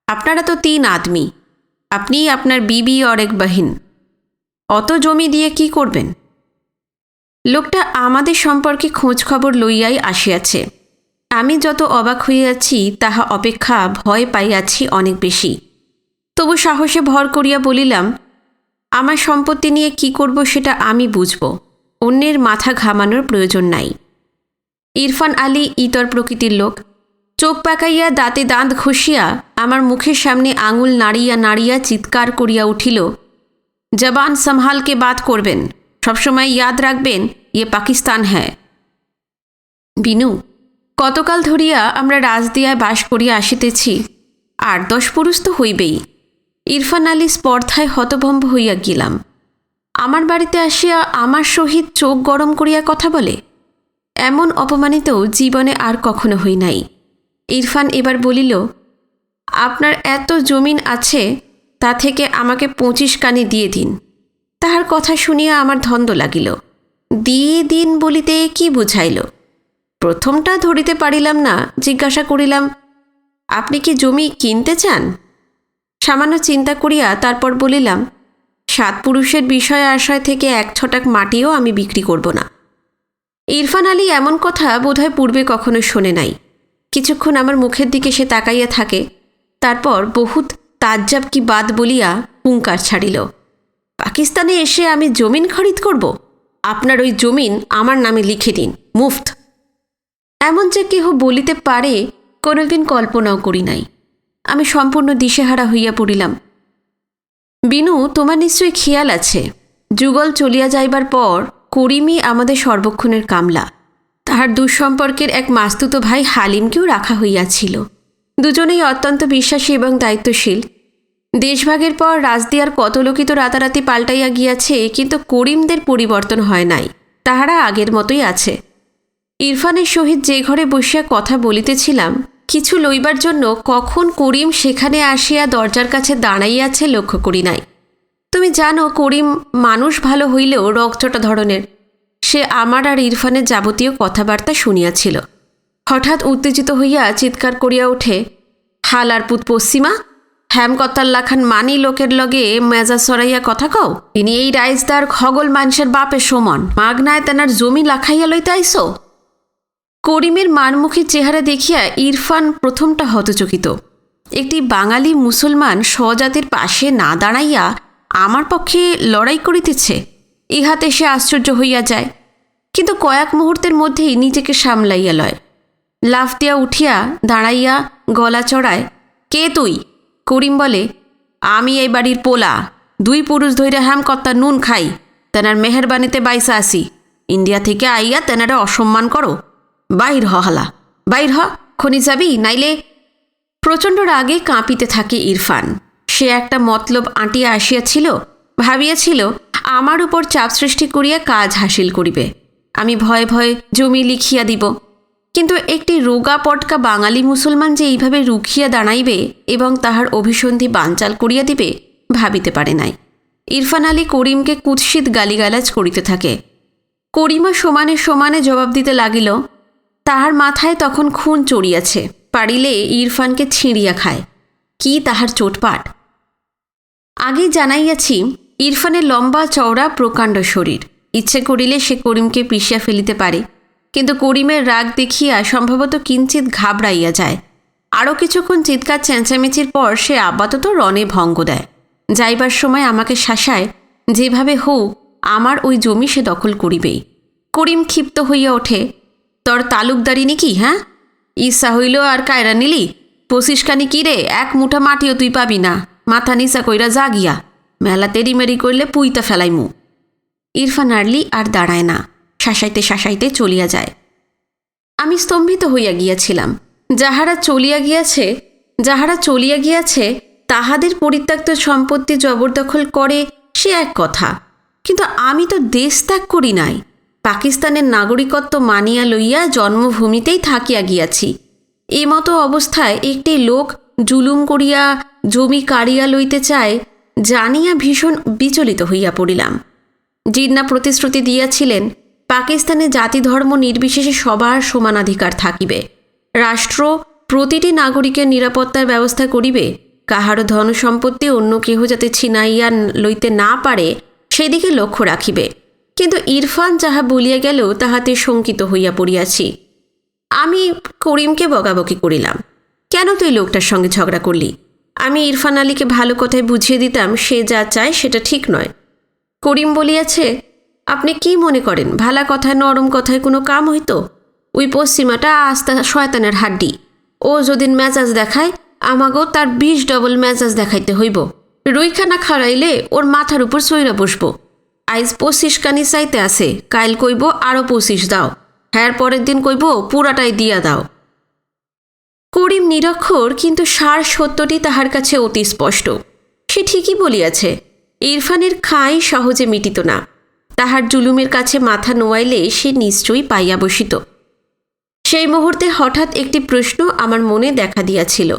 আপনারা তো 3 আদমি, আপনি, আপনার বিবি और एक बहिन। অত জমি দিয়ে কি করবেন? লোকটা আমাদের সম্পর্কে খোঁজ খবর লইয়াই আসিয়াছে। আমি যত অবাক হইয়াছি তাহা অপেক্ষা ভয় পাইয়াছি অনেক বেশি। তবু সাহসে ভর করিয়া বলিলাম, আমার সম্পত্তি নিয়ে কি করব সেটা আমি বুঝব, অন্যের মাথা ঘামানোর প্রয়োজন নাই। ইরফান আলী ইতর প্রকৃতির লোক। চোখ পাকাইয়া দাঁতে দাঁত ঘষিয়া আমার মুখের সামনে আঙুল নাড়িয়া নাড়িয়া চিৎকার করিয়া উঠিল, জবান সম্ভালকে বাত করবেন, সবসময় ইয়াদ রাখবেন ইয়ে পাকিস্তান হ্যায়। বিনু, কতকাল ধরিয়া আমরা রাজদিয়ায় বাস করিয়া আসিতেছি, ৮-১০ পুরুষ তো হইবেই। ইরফান আলী স্পর্ধায় হতভম্ব হইয়া গেলাম। আমার বাড়িতে আসিয়া আমার সহিত চোখ গরম করিয়া কথা বলে? এমন অপমানিত জীবনে আর কখনো হই নাই। ইরফান এবার বলিল, আপনার এত জমিন আছে, তা থেকে আমাকে 25 কানি দিয়ে দিন। তাহার কথা শুনিয়া আমার ধন্দ লাগিল। দিয়ে দিন বলিতে কি বুঝাইল? প্রথমটা ধরিতে পারিলাম না, জিজ্ঞাসা করিলাম, আপনি কি জমি কিনতে চান? সামান্য চিন্তা করিয়া তারপর বলিলাম, 7 পুরুষের বিষয় আশয় থেকে 1 ছটাক মাটিও আমি বিক্রি করব না। ইরফান আলী এমন কথা বোধহয় পূর্বে কখনো শোনে নাই। কিছুক্ষণ আমার মুখের দিকে সে তাকাইয়া থাকে, তারপর বহুত তাজ্জাব কি বাত বলিয়া হুঙ্কার ছাড়িল, পাকিস্তানে এসে আমি জমিন খরিদ করব? আপনার ওই জমিন আমার নামে লিখে দিন, মুফত। এমন যে কেহ বলিতে পারে কোনোদিন কল্পনাও করি নাই। আমি সম্পূর্ণ দিশেহারা হইয়া পড়িলাম। বিনু, তোমার নিশ্চয়ই খেয়াল আছে, যুগল চলিয়া যাইবার পর করিমই আমাদের সর্বক্ষণের কামলা। তাহার দুঃসম্পর্কের এক মাস্তুত ভাই হালিমকেও রাখা হইয়াছিল। দুজনেই অত্যন্ত বিশ্বাসী এবং দায়িত্বশীল। দেশভাগের পর রাজদিয়ার কত লোকই তো রাতারাতি পাল্টাইয়া গিয়াছে, কিন্তু করিমদের পরিবর্তন হয় নাই, তাহারা আগের মতোই আছে। ইরফানের সহিত যে ঘরে বসিয়া কথা বলিতেছিলাম, কিছু লইবার জন্য কখন করিম সেখানে আসিয়া দরজার কাছে দাঁড়াইয়াছে লক্ষ্য করি নাই। তুমি জানো, করিম মানুষ ভালো হইলেও রকচটা ধরনের। সে আমার আর ইরফানের যাবতীয় কথাবার্তা শুনিয়াছিল। হঠাৎ উত্তেজিত হইয়া চিৎকার করিয়া ওঠে, হালার পুত পশ্চিমা, হ্যামকতার লাখান মানি লোকের লগে মেজাজ সরাইয়া কথা কও? তিনি এই রাইজদার খগল মানুষের বাপের সমান, মাগনায় তেনার জমি লাখাইয়া লইতে আইসো? করিমের মারমুখী চেহারা দেখিয়া ইরফান প্রথমটা হতচকিত। একটি বাঙালি মুসলমান স্বজাতির পাশে না দাঁড়াইয়া আমার পক্ষে লড়াই করিতেছে, ইহাতে সে আশ্চর্য হইয়া যায়, কিন্তু কয়েক মুহূর্তের মধ্যেই নিজেকে সামলাইয়া লয়। লাফ দিয়া উঠিয়া দাঁড়াইয়া গলা চড়ায়, কে তুই? করিম বলে, আমি এই বাড়ির পোলা, 2 পুরুষ ধৈর্য হ্যামকত্তা নুন খাই, তেনার মেহেরবানিতে বাইসা আসি। ইন্ডিয়া থেকে আইয়া তেনারা অসম্মান করো? বাইর হ হালা, বাইর হ, খনি যাবি নাইলে। প্রচণ্ড রাগে কাঁপিতে থাকে ইরফান। সে একটা মতলব আঁটিয়া আসিয়াছিল, ভাবিয়াছিল আমার উপর চাপ সৃষ্টি করিয়া কাজ হাসিল করিবে। আমি ভয়ে ভয়ে জমি লিখিয়া দিব, কিন্তু একটি রোগা পটকা বাঙালি মুসলমান যে এইভাবে রুখিয়া দাঁড়াইবে এবং তাহার অভিসন্ধি বানচাল করিয়া দিবে ভাবিতে পারে নাই। ইরফান আলী করিমকে কুৎসিত গালিগালাজ করিতে থাকে। করিমও সমানে সমানে জবাব দিতে লাগিল। তাহার মাথায় তখন খুন চড়িয়াছে, পারিলে ইরফানকে ছিঁড়িয়া খায়। কি তাহার চোটপাট! আগেই জানাইয়াছি, ইরফানের লম্বা চওড়া প্রকাণ্ড শরীর। ইচ্ছে করিলে সে করিমকে পিষিয়া ফেলিতে পারে, কিন্তু করিমের রাগ দেখিয়া সম্ভবত কিঞ্চিত ঘাবড়াইয়া যায়। আরও কিছুক্ষণ চিৎকার চেঁচামেচির পর সে আপাতত রণে ভঙ্গ দেয়। যাইবার সময় আমাকে শাসায়, যেভাবে হোক আমার ওই জমি সে দখল করিবেই। করিম ক্ষিপ্ত হইয়া ওঠে, তোর তালুকদারি নাকি? হ্যাঁ, ইচ্ছা হইল আর কায়রা নিলি? 25 কানি কি রে, 1 মুঠা মাটিও তুই পাবি না। মাথা নিচা কইরা জাগিয়া, মেলা তেরিমেরি করলে পুইতা ফেলাইমু। ইরফান আলী আর দাঁড়ায় না, শাসাইতে শাসাইতে চলিয়া যায়। আমি স্তম্ভিত হইয়া গিয়াছিলাম। যাহারা চলিয়া গিয়াছে তাহাদের পরিত্যক্ত সম্পত্তি জবরদখল করে সে এক কথা, কিন্তু আমি তো দেশ ত্যাগ করি নাই। পাকিস্তানের নাগরিকত্ব মানিয়া লইয়া জন্মভূমিতেই থাকিয়া গিয়াছি। এই মতো অবস্থায় একটি লোক জুলুম করিয়া জমি কাড়িয়া লইতে চায় জানিয়া ভীষণ বিচলিত হইয়া পড়িলাম। জিন্না প্রতিশ্রুতি দিয়াছিলেন, পাকিস্তানে জাতি ধর্ম নির্বিশেষে সবার সমানাধিকার থাকিবে, রাষ্ট্র প্রতিটি নাগরিকের নিরাপত্তার ব্যবস্থা করিবে কাহারও ধন সম্পত্তি অন্য কেহ যাতে ছিনাইয়া লইতে না পারে সেদিকে লক্ষ্য রাখিবে। কিন্তু ইরফান যাহা বলিয়া গেল তাহাতে শঙ্কিত হইয়া পড়িয়াছি। আমি করিমকে বকাবকি করিলাম, কেন তুই লোকটার সঙ্গে ঝগড়া করলি? আমি ইরফান আলীকে ভালো কথায় বুঝিয়ে দিতাম সে যা চায় সেটা ঠিক নয়। করিম বলিয়াছে, আপনি কি মনে করেন ভালা কথায় নরম কথায় কোনো কাম হইতো? ওই পশ্চিমাটা আস্তা শয়তানের হাড্ডি। ও যদিন মেজাজ দেখায় আমাগো তার 20 ডবল মেজাজ দেখাইতে হইব। রুইখানা খাড়াইলে ওর মাথার উপর চইরা বসব। আইজ 25 কানি চাইতে আছে, কাইল কইব আরো 25 দাও, হ্যার পরের দিন কইব পুরাটাই দিয়া দাও। করিম নিরক্ষর, কিন্তু সার সত্যটি তাহার কাছে অতি স্পষ্ট। সে ঠিকই বলিয়াছে, ইরফানের খাই সহজে মিটিত না। তাহার জুলুমের কাছে মাথা নোয়াইলে সে নিশ্চয়ই পাইয়া বসিত। সেই মুহূর্তে হঠাৎ একটি প্রশ্ন আমার মনে দেখা দিয়াছিল।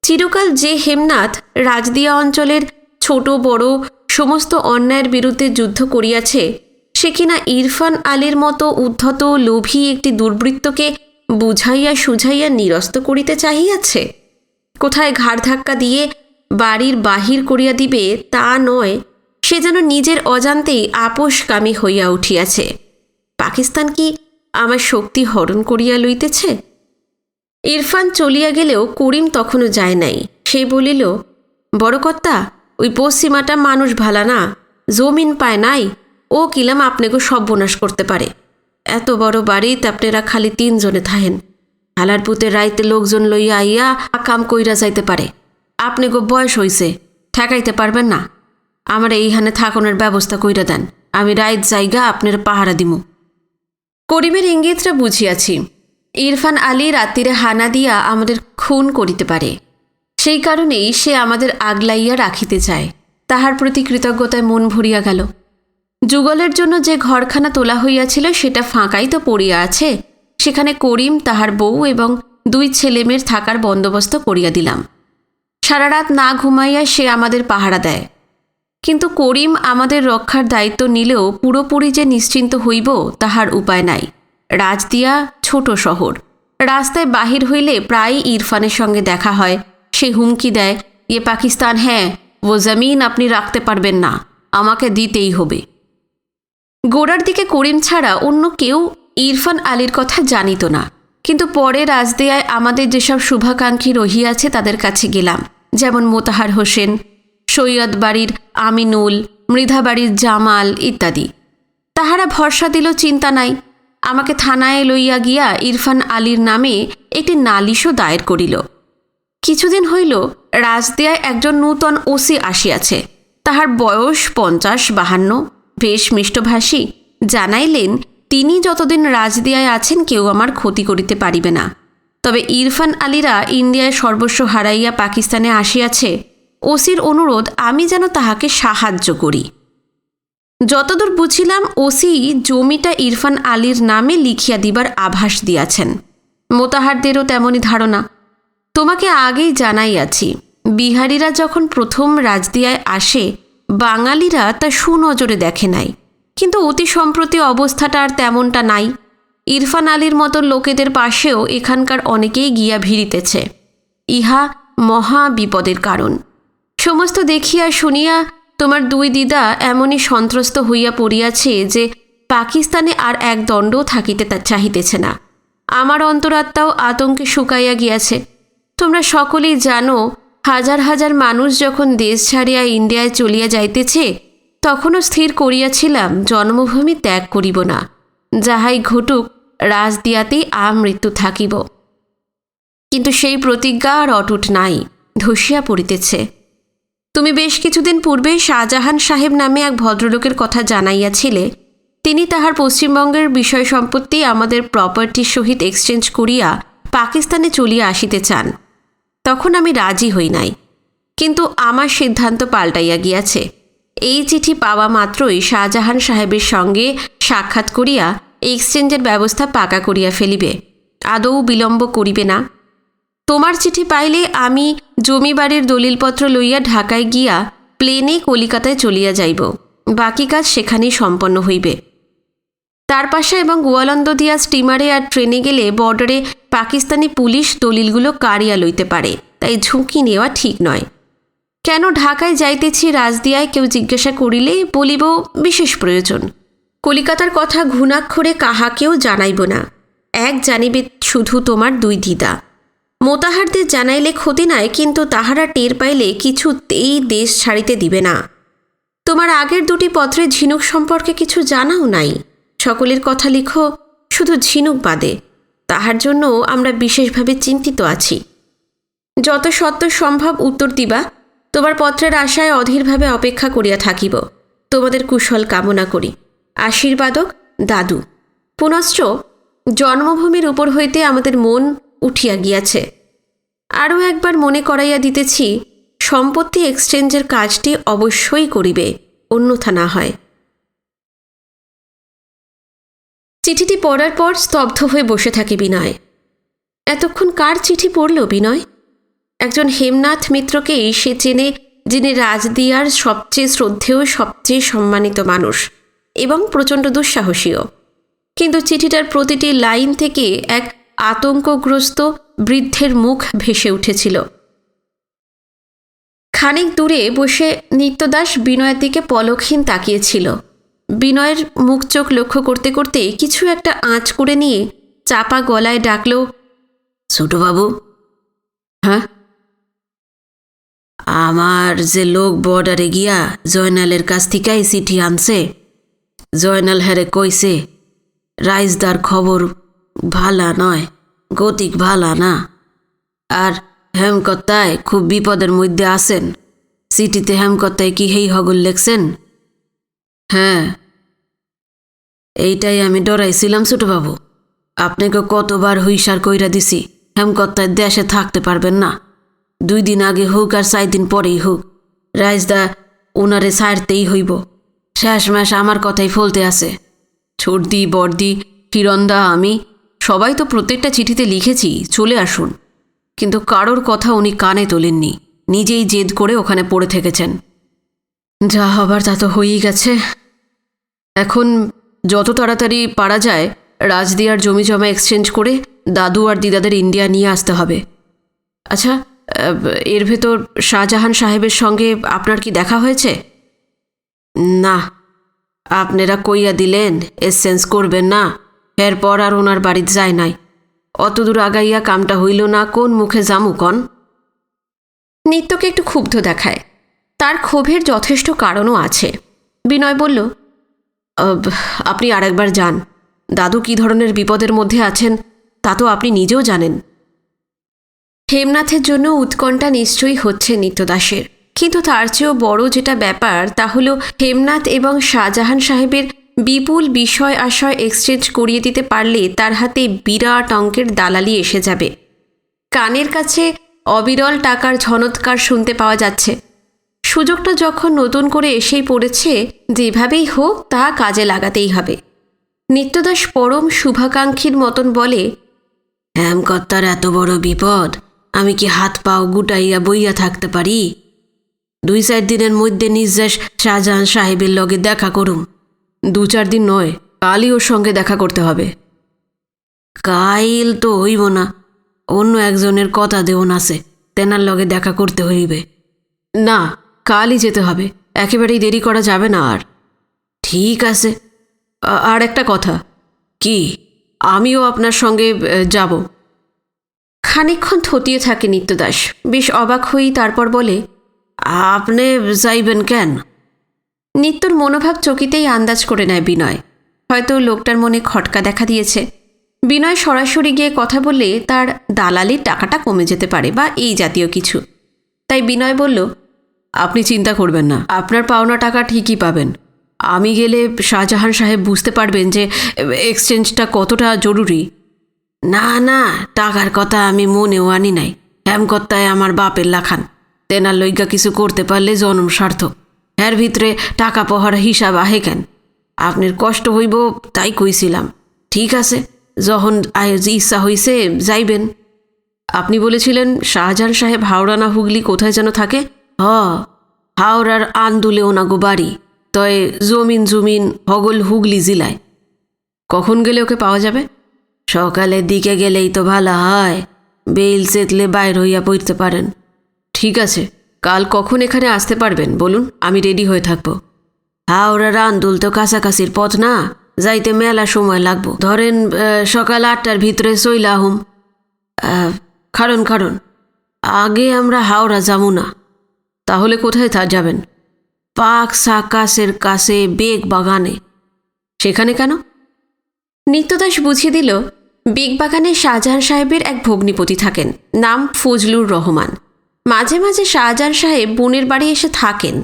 চিরকাল যে হেমনাথ রাজদিয়া অঞ্চলের ছোট বড় সমস্ত অন্যায়ের বিরুদ্ধে যুদ্ধ করিয়াছে, সে কিনা ইরফান আলীর মতো উদ্ধত লোভী একটি দুর্বৃত্তকে বুঝাইয়া সুঝাইয়া নিরস্ত করিতে চাহিয়াছে। কোথায় ঘাড় ধাক্কা দিয়ে বাড়ির বাহির করিয়া দিবে তা নয়, সে যেন নিজের অজান্তেই আপোষকামী হইয়া উঠিয়াছে। পাকিস্তান কি আমার শক্তি হরণ করিয়া লইতেছে? ইরফান চলিয়া গেলেও করিম তখনও যায় নাই। সে বলিল, বড় কর্তা, ওই পশ্চিমাটা মানুষ ভালা না, জমিন পায় নাই, ও কিলাম আপনাকে সর্বনাশ করতে পারে। এত বড় বাড়িতে আপনারা খালি 3 জনে থাহেন, হালার পুতের রাইতে লোকজন লইয়া আইয়া কাম কইরা যাইতে পারে। আপনাকে বয়স হইছে, ঠেকাইতে পারবেন না। আমার এইখানে থাকনের ব্যবস্থা কইরা দেন, আমি রাইত জায়গা আপনার পাহারা দিমু। করিমের ইঙ্গিতটা বুঝিয়াছি। ইরফান আলী রাত্রিরে হানা দিয়া আমাদের খুন করিতে পারে, সেই কারণেই সে আমাদের আগলাইয়া রাখিতে চায়। তাহার প্রতি কৃতজ্ঞতায় মন ভরিয়া গেল। যুগলের জন্য যে ঘরখানা তোলা হইয়াছিল সেটা ফাঁকাই তো পড়িয়া আছে, সেখানে করিম, তাহার বউ এবং 2 ছেলেমেয়ের থাকার বন্দোবস্ত করিয়া দিলাম। সারা রাত না ঘুমাইয়া সে আমাদের পাহারা দেয়। কিন্তু করিম আমাদের রক্ষার দায়িত্ব নিলেও পুরোপুরি যে নিশ্চিন্ত হইব তাহার উপায় নাই। রাজদিয়া ছোট শহর, রাস্তায় বাহির হইলে প্রায় ইরফানের সঙ্গে দেখা হয়। সে হুমকি দেয়, ইয়ে পাকিস্তান হ্যাঁ, ও জমিন আপনি রাখতে পারবেন না, আমাকে দিতেই হবে। গোড়ার দিকে করিম ছাড়া অন্য কেউ ইরফান আলীর কথা জানিত না। কিন্তু পরে রাজদিয়ায় আমাদের যেসব শুভাকাঙ্ক্ষী রহিয়াছে তাদের কাছে গেলাম, যেমন মোতাহার হোসেন, সৈয়দ বাড়ির আমিনুল, মৃধা বাড়ির জামাল ইত্যাদি। তাহারা ভরসা দিল, চিন্তা নাই। আমাকে থানায় লইয়া গিয়া ইরফান আলীর নামে একটি নালিশও দায়ের করিল। কিছুদিন হইল রাজদিয়ায় একজন নূতন ওসি আসিয়াছে। তাহার বয়স 50-52, বেশ মিষ্টভাষী। জানাইলেন তিনি যতদিন রাজদিয়ায় আছেন কেউ আমার ক্ষতি করিতে পারিবে না। তবে ইরফান আলীরা ইন্ডিয়ায় সর্বস্ব হারাইয়া পাকিস্তানে আসিয়াছে, ওসির অনুরোধ আমি যেন তাহাকে সাহায্য করি। যতদূর বুঝিলাম ওসি জমিটা ইরফান আলীর নামে লিখিয়া দিবার আভাস দিয়াছেন। মোতাহারদেরও তেমনই ধারণা। তোমাকে আগেই জানাইয়াছি, বিহারিরা যখন প্রথম রাজদিয়ায় আসে বাঙালিরা তা সুনজরে দেখে নাই, কিন্তু অতি সম্প্রতি অবস্থাটা আর তেমনটা নাই। ইরফান আলীর মতো লোকেদের পাশেও এখানকার অনেকেই গিয়া ভিড়িতেছে। ইহা মহা বিপদের কারণ। সমস্ত দেখিয়া শুনিয়া তোমার 2 দিদা এমনই সন্ত্রস্ত হইয়া পড়িয়াছে যে পাকিস্তানে আর এক দণ্ডও থাকিতে তা চাহিতেছে না। আমার অন্তরাত্মাও আতঙ্কে শুকাইয়া গিয়াছে। তোমরা সকলেই জানো, হাজার হাজার মানুষ যখন দেশ ছাড়িয়া ইন্ডিয়ায় চলিয়া যাইতেছে, তখনও স্থির করিয়াছিলাম জন্মভূমি ত্যাগ করিব না। যাহাই ঘটুক রাজদিয়াতেই আমৃত্যু থাকিব। কিন্তু সেই প্রতিজ্ঞা আর অটুট নাই, ধসিয়া পড়িতেছে। তুমি বেশ কিছুদিন পূর্বে শাহজাহান সাহেব নামে এক ভদ্রলোকের কথা জানাইয়াছিলে। তিনি তাহার পশ্চিমবঙ্গের বিষয় সম্পত্তি আমাদের প্রপার্টির সহিত এক্সচেঞ্জ করিয়া পাকিস্তানে চলিয়া আসিতে চান। তখন আমি রাজি হই নাই, কিন্তু আমার সিদ্ধান্ত পাল্টাইয়া গিয়াছে। এই চিঠি পাওয়া মাত্রই শাহজাহান সাহেবের সঙ্গে সাক্ষাৎ করিয়া এক্সচেঞ্জের ব্যবস্থা পাকা করিয়া ফেলিবে, আদৌ বিলম্ব করিবে না। তোমার চিঠি পাইলে আমি জমি বাড়ির দলিলপত্র লইয়া ঢাকায় গিয়া প্লেনে কলিকাতায় চলিয়া যাইব। বাকি কাজ সেখানেই সম্পন্ন হইবে। তারপাশা এবং গোয়ালন্দ দিয়া স্টিমারে আর ট্রেনে গেলে বর্ডারে পাকিস্তানি পুলিশ দলিলগুলো কাড়িয়া লইতে পারে। তাই ঝুঁকি নেওয়া ঠিক নয়। কেন ঢাকায় যাইতেছি রাজদিয়ায় কেউ জিজ্ঞাসা করিলে বলিব বিশেষ প্রয়োজন। কলিকাতার কথা ঘুণাক্ষরে কাহাকেও জানাইব না। এক জানিবে শুধু তোমার দুই দিদা। মোতাহারদের জানাইলে ক্ষতি নাই, কিন্তু তাহারা টের পাইলে কিছুতেই দেশ ছাড়িতে দিবে না। তোমার আগের দুটি পত্রে ঝিনুক সম্পর্কে কিছু জানাও নাই। সকলের কথা লিখো, শুধু ঝিনুক বাদে। তাহার জন্য আমরা বিশেষভাবে চিন্তিত আছি। যত সত্য সম্ভব উত্তর দিবা। তোমার পত্রের আশায় অধীরভাবে অপেক্ষা করিয়া থাকিব। তোমাদের কুশল কামনা করি। আশীর্বাদক, দাদু। পুনশ্চ জন্মভূমির উপর হইতে আমাদের মন উঠিয়া গিয়াছে। আরও একবার মনে করাইয়া দিতেছি, সম্পত্তি এক্সচেঞ্জের কাজটি অবশ্যই করিবে, অন্যথা না হয়। চিঠিটি পড়ার পর স্তব্ধ হয়ে বসে থাকে বিনয়। এতক্ষণ কার চিঠি পড়ল বিনয়? একজন হেমনাথ মিত্রকেই সে চেনে, যিনি রাজদিয়ার সবচেয়ে শ্রদ্ধেয়, সবচেয়ে সম্মানিত মানুষ এবং প্রচণ্ড দুঃসাহসীও। কিন্তু চিঠিটার প্রতিটি লাইন থেকে এক আতঙ্কগ্রস্ত বৃদ্ধের মুখ ভেসে উঠেছিল। খানিক দূরে বসে নিত্যদাস বিনয়ের দিকে পলকহীন তাকিয়েছিল। বিনয়ের মুখ চোখ লক্ষ্য করতে করতে কিছু একটা আঁচ করে নিয়ে চাপা গলায় ডাকল, ছোটবাবু। হ্যাঁ? আমার যে লোক বর্ডারে গিয়া জয়নালের কাছ থেকেই চিঠি আনছে। জয়নাল হ্যারে কইছে রাইজদার খবর ভালা নয়, গতিক ভালা না, আর হেমকত্তায় খুব বিপদের মধ্যে আছেন। চিঠিতে হেমকত্তায় কি হেই হগল লেখছেন? হ্যাঁ, এইটাই আমি ডরাইছিলাম ছোটবাবু। আপনাকে কতবার হুইসার কইরা দিছি হেমকত্তায় দেশে থাকতে পারবেন না। 2 দিন আগে হোক আর 4 দিন পরেই হোক, রাইজদা ওনারে ছাড়তেই হইব। শেষমেশ আমার কথাই ফলতে আছে। ছোটদি, বড়দি, কিরণদা, আমি সবাই তো প্রত্যেকটা চিঠিতে লিখেছি চলে আসুন, কিন্তু কারোর কথা উনি কানে তোলেননি। নিজেই জেদ করে ওখানে পড়ে থেকেছেন। যা হবার তা তো হয়েই গেছে। এখন যত তাড়াতাড়ি পারা যায় রাজদিয়ার জমি জমা এক্সচেঞ্জ করে দাদু আর দিদাদের ইন্ডিয়া নিয়ে আসতে হবে। আচ্ছা, এর ভেতর শাহজাহান সাহেবের সঙ্গে আপনার কি দেখা হয়েছে? না, আপনারা কইয়া দিলেন এসেন্স করবেন না, এরপর আর ওনার বাড়িতে যায় নাই। অতদূর আগাইয়া কামটা হইল না, কোন মুখে জামু কন? নিত্যকে একটু ক্ষুব্ধ দেখায়। তার ক্ষোভের যথেষ্ট কারণও আছে। বিনয় বলল, আপনি আরেকবার যান। দাদু কী ধরনের বিপদের মধ্যে আছেন তা তো আপনি নিজেও জানেন। হেমনাথের জন্য উৎকণ্ঠা নিশ্চয়ই হচ্ছে নিত্যদাসের, কিন্তু তার চেয়েও বড় যেটা ব্যাপার তা হলো হেমনাথ এবং শাহজাহান সাহেবের বিপুল বিষয় আশয় এক্সচেঞ্জ করিয়ে দিতে পারলে তার হাতে বিরাট অঙ্কের দালালি এসে যাবে। কানের কাছে অবিরল টাকার ঝনৎকার শুনতে পাওয়া যাচ্ছে। সুযোগটা যখন নতুন করে এসেই পড়েছে, যেভাবেই হোক তা কাজে লাগাতেই হবে। নিত্যদাস পরম শুভাকাঙ্ক্ষীর মতন বলে, হেমকর্তার এত বড় বিপদ, আমি কি হাত পাও গুটাইয়া বইয়া থাকতে পারি? 2-4 দিনের মধ্যে নির্যাস শাহজাহান সাহেবের লগে দেখা করুম। 2-4 দিন নয়, কালই ওর সঙ্গে দেখা করতে হবে। কাইল তো হইব না, অন্য একজনের কথা দেওন আছে, তেনার লগে দেখা করতে হইবে। না, কালই যেতে হবে, একেবারেই দেরি করা যাবে না আর। ঠিক আছে। আর একটা কথা। কি? আমিও আপনার সঙ্গে যাব। খানিকক্ষণ থতিয়ে থাকে নিত্যদাস, বেশ অবাক হয়েই তারপর বলে, আপনি যাইবেন কেন? নিত্যর মনোভাব চকিতেই আন্দাজ করে নেয় বিনয়। হয়তো লোকটার মনে খটকা দেখা দিয়েছে। বিনয় সরাসরি গিয়ে কথা বললে তার দালালির টাকাটা কমে যেতে পারে বা এই জাতীয় কিছু। তাই বিনয় বলল, আপনি চিন্তা করবেন না, আপনার পাওনা টাকা ঠিকই পাবেন। আমি গেলে শাহজাহান সাহেব বুঝতে পারবেন যে এক্সচেঞ্জটা কতটা জরুরি। না না, টাকার কথা আমি মনেও আনি নাই। হেমকর্তায় আমার বাপের লাখান, তেনার লইগা কিছু করতে পারলে জনম সার্থক। এর ভিতরে টাকা পহার হিসাব আহে কেন? আপনার কষ্ট হইব তাই কইছিলাম। ঠিক আছে, যখন ইচ্ছা হইছে যাইবেন। আপনি বলেছিলেন শাহজাহান সাহেব হাওড়া না হুগলি কোথায় যেন থাকে? হাওড়ার আন্দুলে ওনাগো বাড়ি, তয় জমিন হগল হুগলি জেলায়। কখন গেলে ওকে পাওয়া যাবে? সকালের দিকে গেলেই তো ভালো হয়। বেইল চেতলে বাইর হইয়া পড়তে পারেন। ঠিক আছে, কাল কখন এখানে আসতে পারবেন বলুন, আমি রেডি হয়ে থাকবো। হাওড়ার আন্দুল তো কাছাকাছির পথ না, যাইতে মেলা সময় লাগবো। ধরেন সকাল 8টার ভিতরে চইলা হুম। কারণ আগে আমরা হাওড়া যাবো না। তাহলে কোথায় যাবেন? পাক সাকাসের কাছে বেগ বাগানে। সেখানে কেন? নিত্যদাস বুঝিয়ে দিল, বেগবাগানে শাহজাহান সাহেবের এক ভগ্নিপতি থাকেন, নাম ফজলুর রহমান। মাঝে মাঝে শাহজাহান সাহেব বোনের বাড়ি এসে থাকেন।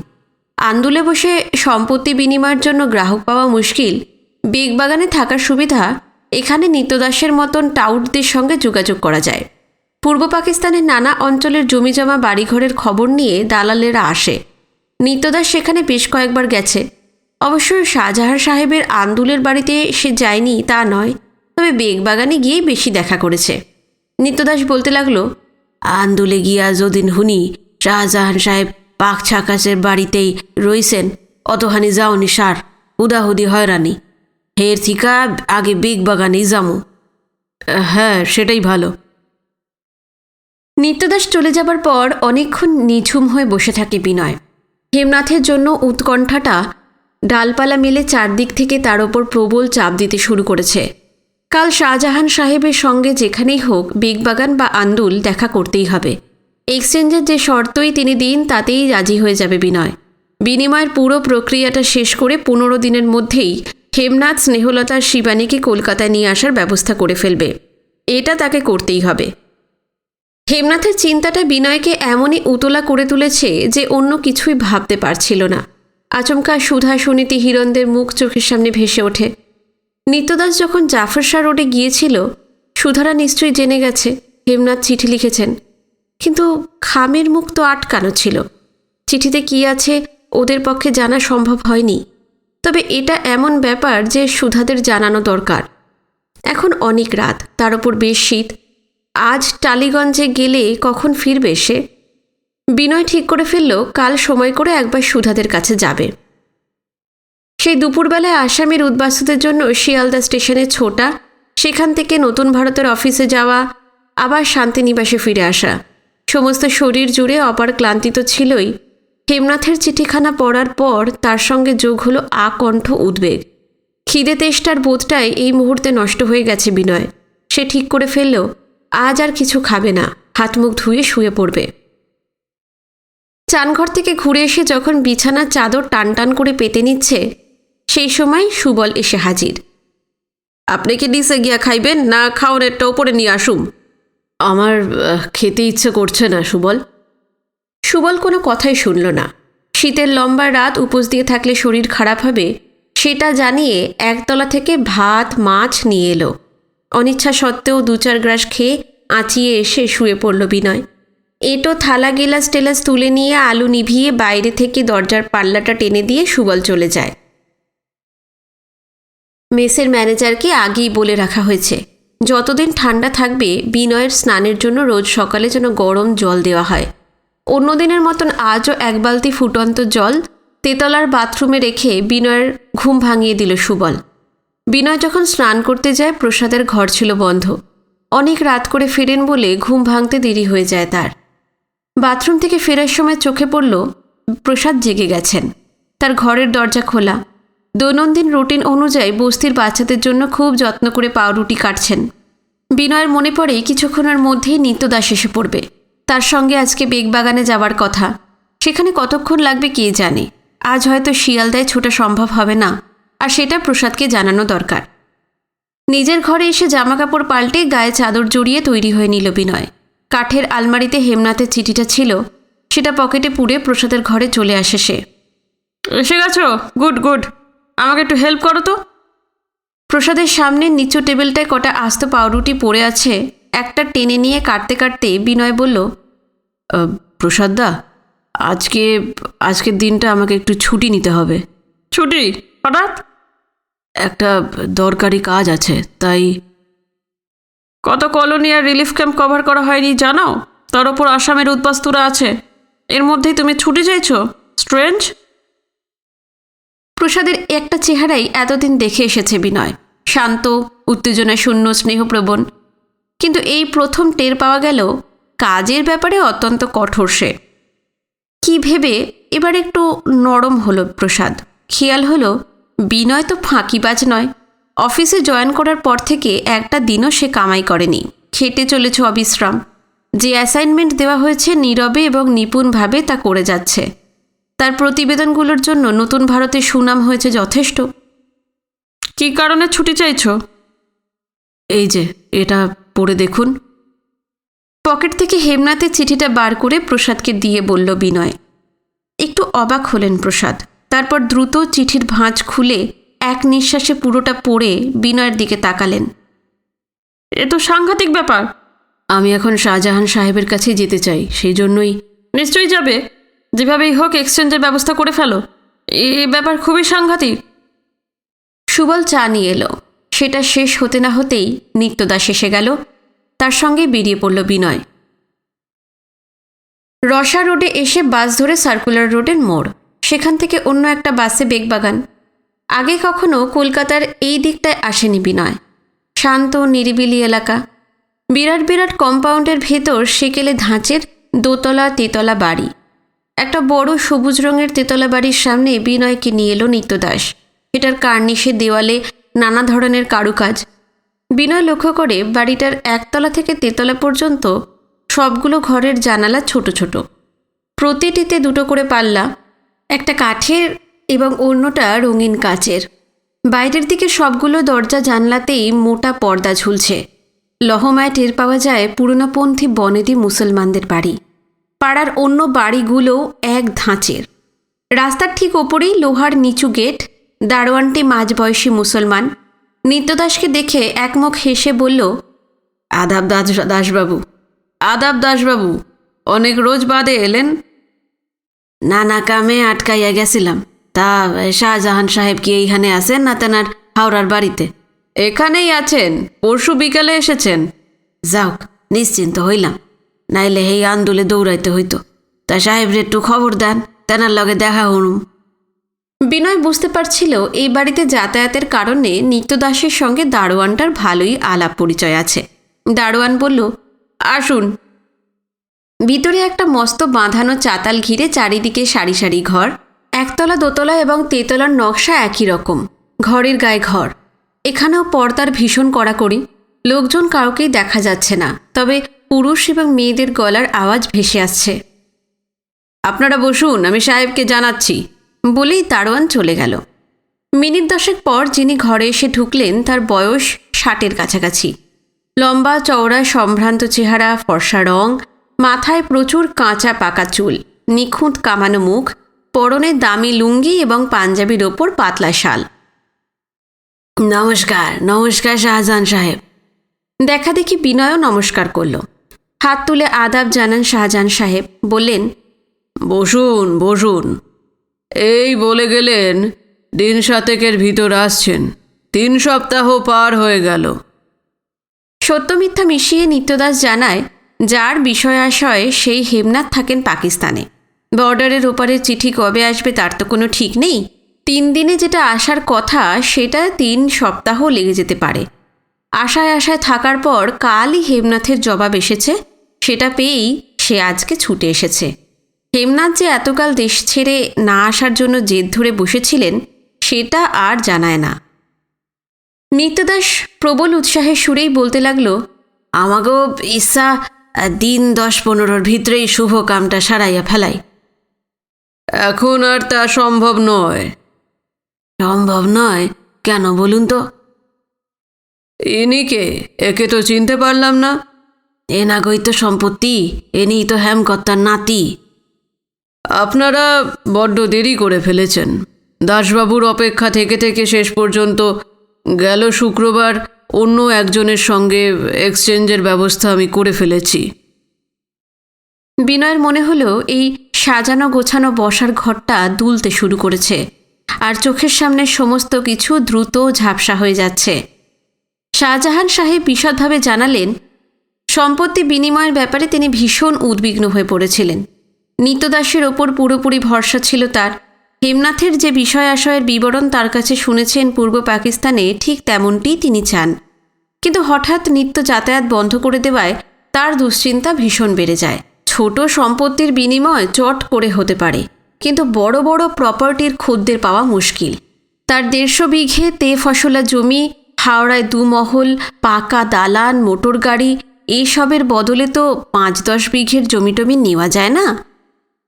আন্দুলে বসে সম্পত্তি বিনিময়ের জন্য গ্রাহক পাওয়া মুশকিল। বেগবাগানে থাকার সুবিধা, এখানে নিত্যদাসের মতন টাউটদের সঙ্গে যোগাযোগ করা যায়। পূর্ব পাকিস্তানের নানা অঞ্চলের জমিজমা বাড়িঘরের খবর নিয়ে দালালেরা আসে। নিত্যদাস সেখানে বেশ কয়েকবার গেছে। অবশ্য শাহজাহান সাহেবের আন্দুলের বাড়িতে সে যায়নি তা নয়, তবে বেগবাগানে গিয়েই বেশি দেখা করেছে। নিত্যদাস বলতে লাগলো, আন্দুলে গিয়া যদিন হুনি শাহজাহান সাহেব পাক ছাকাসের বাড়িতেই রইছেন, অতখানি যাওনি সার, হুদাহুদি হয়রানি। হের থিকা আগে বেগবাগানেই যামু। হ্যাঁ, সেটাই ভালো। নিত্যদাস চলে যাবার পর অনেকক্ষণ নিঝুম হয়ে বসে থাকে বিনয়। হেমনাথের জন্য উৎকণ্ঠাটা ডালপালা মেলে চারদিক থেকে তার ওপর প্রবল চাপ দিতে শুরু করেছে। কাল শাহজাহান সাহেবের সঙ্গে যেখানেই হোক বেগবাগান বা আন্দুল দেখা করতেই হবে। এক্সচেঞ্জের যে শর্তই তিনি দিন তাতেই রাজি হয়ে যাবে বিনয়। বিনিময়ের পুরো প্রক্রিয়াটা শেষ করে 15 দিনের মধ্যেই হেমনাথ স্নেহলতার শিবানীকে কলকাতায় নিয়ে আসার ব্যবস্থা করে ফেলবে। এটা তাকে করতেই হবে। হেমনাথের চিন্তাটা বিনয়কে এমনই উতলা করে তুলেছে যে অন্য কিছুই ভাবতে পারছিল না। আচমকা সুধা সুনীতি হিরণদের মুখ চোখের সামনে ভেসে ওঠে। নিত্যদাস যখন জাফরশাহ রোডে গিয়েছিল, সুধারা নিশ্চয়ই জেনে গেছে হেমনাথ চিঠি লিখেছেন, কিন্তু খামের মুখ তো আটকানো ছিল। চিঠিতে কি আছে ওদের পক্ষে জানা সম্ভব হয়নি। তবে এটা এমন ব্যাপার যে সুধাদের জানানো দরকার। এখন অনেক রাত, তার উপর বেশ শীত। আজ টালিগঞ্জে গেলে কখন ফিরবে সে? বিনয় ঠিক করে ফেলল কাল সময় করে একবার সুধাদের কাছে যাবে। সেই দুপুরবেলায় আসামের উদ্বাস্তুদের জন্য শিয়ালদা স্টেশনে ছোটা, সেখান থেকে নতুন ভারতের অফিসে যাওয়া, আবার শান্তিনিবাসে ফিরে আসা। সমস্ত শরীর জুড়ে অপার ক্লান্তি তো ছিলই। হেমনাথের চিঠিখানা পড়ার পর তার সঙ্গে যোগ হলো আকণ্ঠ উদ্বেগ। খিদে তেষ্টার বোধটাই এই মুহূর্তে নষ্ট হয়ে গেছে বিনয়। সে ঠিক করে ফেলল আজ আর কিছু খাবে না, হাত মুখ ধুয়ে শুয়ে পড়বে। চানঘর থেকে ঘুরে এসে যখন বিছানার চাদর টান টান করে পেতে নিচ্ছে, সেই সময় সুবল এসে হাজির। আপনি কি নিচে গিয়া খাইবেন না খাওয়ারেরটা ওপরে নিয়ে আসুম? আমার খেতে ইচ্ছে করছে না সুবল। সুবল কোনো কথাই শুনল না। শীতের লম্বা রাত উপোস দিয়ে থাকলে শরীর খারাপ হবে, সেটা জানিয়ে একতলা থেকে ভাত মাছ নিয়ে এলো। অনিচ্ছা সত্ত্বেও 2-4 গ্রাস খেয়ে আঁচিয়ে এসে শুয়ে পড়ল বিনয়। এঁটো থালা গেলাস টেলাস তুলে নিয়ে আলু নিভিয়ে বাইরে থেকে দরজার পাল্লাটা টেনে দিয়ে সুবল চলে যায়। মেসের ম্যানেজারকে আগেই বলে রাখা হয়েছে, যতদিন ঠান্ডা থাকবে বিনয়ের স্নানের জন্য রোজ সকালে যেন গরম জল দেওয়া হয়। অন্য দিনের মতন আজও 1 বালতি ফুটন্ত জল তেতলার বাথরুমে রেখে বিনয়ের ঘুম ভাঙিয়ে দিল সুবল। বিনয় যখন স্নান করতে যায় প্রসাদের ঘর ছিল বন্ধ। অনেক রাত করে ফেরেন বলে ঘুম ভাঙতে দেরি হয়ে যায় তার। বাথরুম থেকে ফেরার সময় চোখে পড়ল প্রসাদ জেগে গেছেন। তার ঘরের দরজা খোলা। দৈনন্দিন রুটিন অনুযায়ী বস্তির বাচ্চাদের জন্য খুব যত্ন করে পাউরুটি কাটছেন। বিনয়ের মনে পড়ে কিছুক্ষণের মধ্যেই নিত্যদাস এসে পড়বে। তার সঙ্গে আজকে বেগবাগানে যাবার কথা। সেখানে কতক্ষণ লাগবে কে জানে। আজ হয়তো শিয়ালদায় ছোটা সম্ভব হবে না, আর সেটা প্রসাদকে জানানো দরকার। নিজের ঘরে এসে জামাকাপড় পাল্টে গায়ে চাদর জড়িয়ে তৈরি হয়ে নিল বিনয়। কাঠের আলমারিতে হেমনাথের চিঠিটা ছিল, সেটা পকেটে পুরে প্রসাদের ঘরে চলে আসে সে। এসে গেছো? গুড গুড, আমাকে একটু হেল্প করো তো। প্রসাদের সামনে নিচু টেবিলটায় কটা আস্ত পাউরুটি পড়ে আছে, একটা টেনে নিয়ে কাটতে কাটতে বিনয় বলল, প্রসাদদা, আজকের দিনটা আমাকে একটু ছুটি নিতে হবে। ছুটি হঠাৎ? একটা দরকারি কাজ আছে, তাই। কত কলোনি আর রিলিফ ক্যাম্প কভার করা হয়নি জানো? তার ওপর আসামের উদ্বাস্তুরা আছে, এর মধ্যেই তুমি ছুটি চাইছো? স্ট্রেঞ্জ। প্রসাদের একটা চেহারাই এতদিন দেখে এসেছে বিনয়, শান্ত, উত্তেজনা শূন্য, স্নেহপ্রবণ। কিন্তু এই প্রথম টের পাওয়া গেল কাজের ব্যাপারে অত্যন্ত কঠোর সে। কি ভেবে এবার একটু নরম হলো প্রসাদ। খেয়াল হলো বিনয় তো ফাঁকিবাজ নয়। অফিসে জয়েন করার পর থেকে একটা দিনও সে কামাই করেনি, খেটে চলেছে অবিশ্রাম। যে অ্যাসাইনমেন্ট দেওয়া হয়েছে নীরবে এবং নিপুণভাবে তা করে যাচ্ছে। তার প্রতিবেদনগুলোর জন্য নতুন ভারতের সুনাম হয়েছে যথেষ্ট। কী কারণে ছুটি চাইছো? এই যে এটা পড়ে দেখুন। পকেট থেকে হেমনাথের চিঠিটা বার করে প্রসাদকে দিয়ে বলল বিনয়। একটু অবাক হলেন প্রসাদ। তারপর দ্রুত চিঠির ভাঁজ খুলে এক নিঃশ্বাসে পুরোটা পড়ে বিনয়ের দিকে তাকালেন। এ তো সাংঘাতিক ব্যাপার। আমি এখন শাহজাহান সাহেবের কাছে যেতে চাই, সেই জন্যই। নিশ্চয়ই যাবে, যেভাবেই হোক এক্সচেঞ্জের ব্যবস্থা করে ফেলো। এই ব্যাপার খুবই সাংঘাতিক। সুবল চা নিয়ে এলো। সেটা শেষ হতে না হতেই নিত্যদাস এসে গেল। তার সঙ্গে বেরিয়ে পড়ল বিনয়। রসা রোডে এসে বাস ধরে সার্কুলার রোডের মোড়, সেখান থেকে অন্য একটা বাসে বেগবাগান। আগে কখনো কলকাতার এই দিকটায় আসেনি বিনয়। শান্ত নিরিবিলি এলাকা, বিরাট বিরাট কম্পাউন্ডের ভেতর সেকেলে ধাঁচের দোতলা তেতলা বাড়ি। একটা বড় সবুজ রঙের তেতলা বাড়ির সামনে বিনয়কে নিয়ে এলো নিত্যদাস। এটার কার্নিশে দেওয়ালে নানা ধরনের কারুকাজ। বিনয় লক্ষ্য করে বাড়িটার একতলা থেকে তেতলা পর্যন্ত সবগুলো ঘরের জানালা ছোট ছোট, প্রতিটিতে দুটো করে পাল্লা, একটা কাঠের এবং অন্যটা রঙিন কাচের। বাইরের দিকে সবগুলো দরজা জানলাতেই মোটা পর্দা ঝুলছে। লহমায় টের পাওয়া যায় পুরনোপন্থী বনেদি মুসলমানদের বাড়ি। পাড়ার অন্য বাড়িগুলোও এক ধাঁচের। রাস্তার ঠিক ওপরেই লোহার নিচু গেট। দারোয়ানটি মাঝবয়সী মুসলমান। নিত্যদাসকে দেখে একমুখ হেসে বলল, আদাব দাসবাবু। আদাব দাসবাবু, অনেক রোজ বাদে এলেন। নানা কামে আটকাইয়া গেছিলাম। তা শাহজাহান সাহেব কি এইখানে আছেন না তেনার হাওড়ার বাড়িতে? এখানেই আছেন, পরশু বিকালে এসেছেন। যাওক, নিশ্চিন্ত হইলাম, নাইলে এই আন্দোলে দৌড়াইতে হইতো। তা সাহেবরে একটু খবর দেন, তেনার লগে দেখা হনুম। বিনয় বুঝতে পারছিল এই বাড়িতে যাতায়াতের কারণে নিত্যদাসের সঙ্গে দারোয়ানটার ভালোই আলাপ পরিচয় আছে। দারোয়ান বলল, আসুন। ভিতরে একটা মস্ত বাঁধানো চাতাল ঘিরে চারিদিকে সারি সারি ঘর। একতলা দোতলা এবং তেতলার নকশা একই রকম, ঘরের গায়ে ঘর। এখানেও পর্দার ভীষণ কড়াকড়ি। লোকজন কাউকেই দেখা যাচ্ছে না, তবে পুরুষ এবং মেয়েদের গলার আওয়াজ ভেসে আসছে। আপনারা বসুন, আমি সাহেবকে জানাচ্ছি, বলেই দারোয়ান চলে গেল। মিনিট 10 পর যিনি ঘরে এসে ঢুকলেন তার বয়স 60-এর কাছাকাছি। লম্বা চওড়া সম্ভ্রান্ত চেহারা, ফর্সা রং, মাথায় প্রচুর কাঁচা পাকা চুল, নিখুঁত কামানো মুখ, পরনে দামি লুঙ্গি এবং পাঞ্জাবির ওপর পাতলা শাল। নমস্কার, নমস্কার শাহজাহান সাহেব। দেখা দেখি বিনয়ও নমস্কার করল। হাত তুলে আদাব জানান শাহজাহান সাহেব। বললেন, বসুন বসুন। এই বলে গেলেন 7 ভিতর আসছেন। 3 সপ্তাহ পার হয়ে গেল। সত্য মিথ্যা মিশিয়ে নিত্যদাস জানায়, যার বিষয় আশয় সেই হেমনাথ থাকেন পাকিস্তানে। বর্ডারের ওপারের চিঠি কবে আসবে তার তো কোনো ঠিক নেই। 3 দিনে যেটা আসার কথা সেটা 3 সপ্তাহ লেগে যেতে পারে। আশায় আশায় থাকার পর কালই হেমনাথের জবাব এসেছে। সেটা পেয়েই সে আজকে ছুটে এসেছে। হেমনাথ যে এতকাল দেশ ছেড়ে না আসার জন্য জেদ ধরে বসেছিলেন সেটা আর জানায় না। নিত্যদাস প্রবল উৎসাহের সুরেই বলতে লাগলো, আমাকেও ইচ্ছা দিন 10-15 ভিতরেই শুভ কামটা সারাইয়া ফেলাই। এখন আর তা সম্ভব নয়। সম্ভব নয় কেন বলুন তো? ইনিকে, একে তো চিনতে পারলাম না। এ নাগই তো সম্পত্তি, এনি তো হেমকর্তার নাতি। আপনারা বড্ড দেরি করে ফেলেছেন। দাসবাবুর অপেক্ষা থেকে থেকে শেষ পর্যন্ত গেল শুক্রবার অন্য একজনের সঙ্গে এক্সচেঞ্জের ব্যবস্থা আমি করে ফেলেছি। বিনয়ের মনে হলো এই সাজানো গোছানো বসার ঘরটা দুলতে শুরু করেছে, আর চোখের সামনে সমস্ত কিছু দ্রুত ঝাপসা হয়ে যাচ্ছে। শাহজাহান সাহেব বিশদভাবে জানালেন, সম্পত্তি বিনিময়ের ব্যাপারে তিনি ভীষণ উদ্বিগ্ন হয়ে পড়েছিলেন। নিত্যদাসের ওপর পুরোপুরি ভরসা ছিল তার। হেমনাথের যে বিষয় আশয়ের বিবরণ তার কাছে শুনেছেন পূর্ব পাকিস্তানে, ঠিক তেমনটিই তিনি চান। কিন্তু হঠাৎ নিত্য যাতায়াত বন্ধ করে দেওয়ায় তার দুশ্চিন্তা ভীষণ বেড়ে যায়। ছোট সম্পত্তির বিনিময় চট করে হতে পারে, কিন্তু বড় বড় প্রপার্টির খদ্দের পাওয়া মুশকিল। তার 150 বিঘে ফসলা জমি, হাওড়ায় 2 মহল, পাকা দালান, মোটর গাড়ি, এইসবের বদলে তো 5-10 বিঘের জমিটমি নেওয়া যায় না।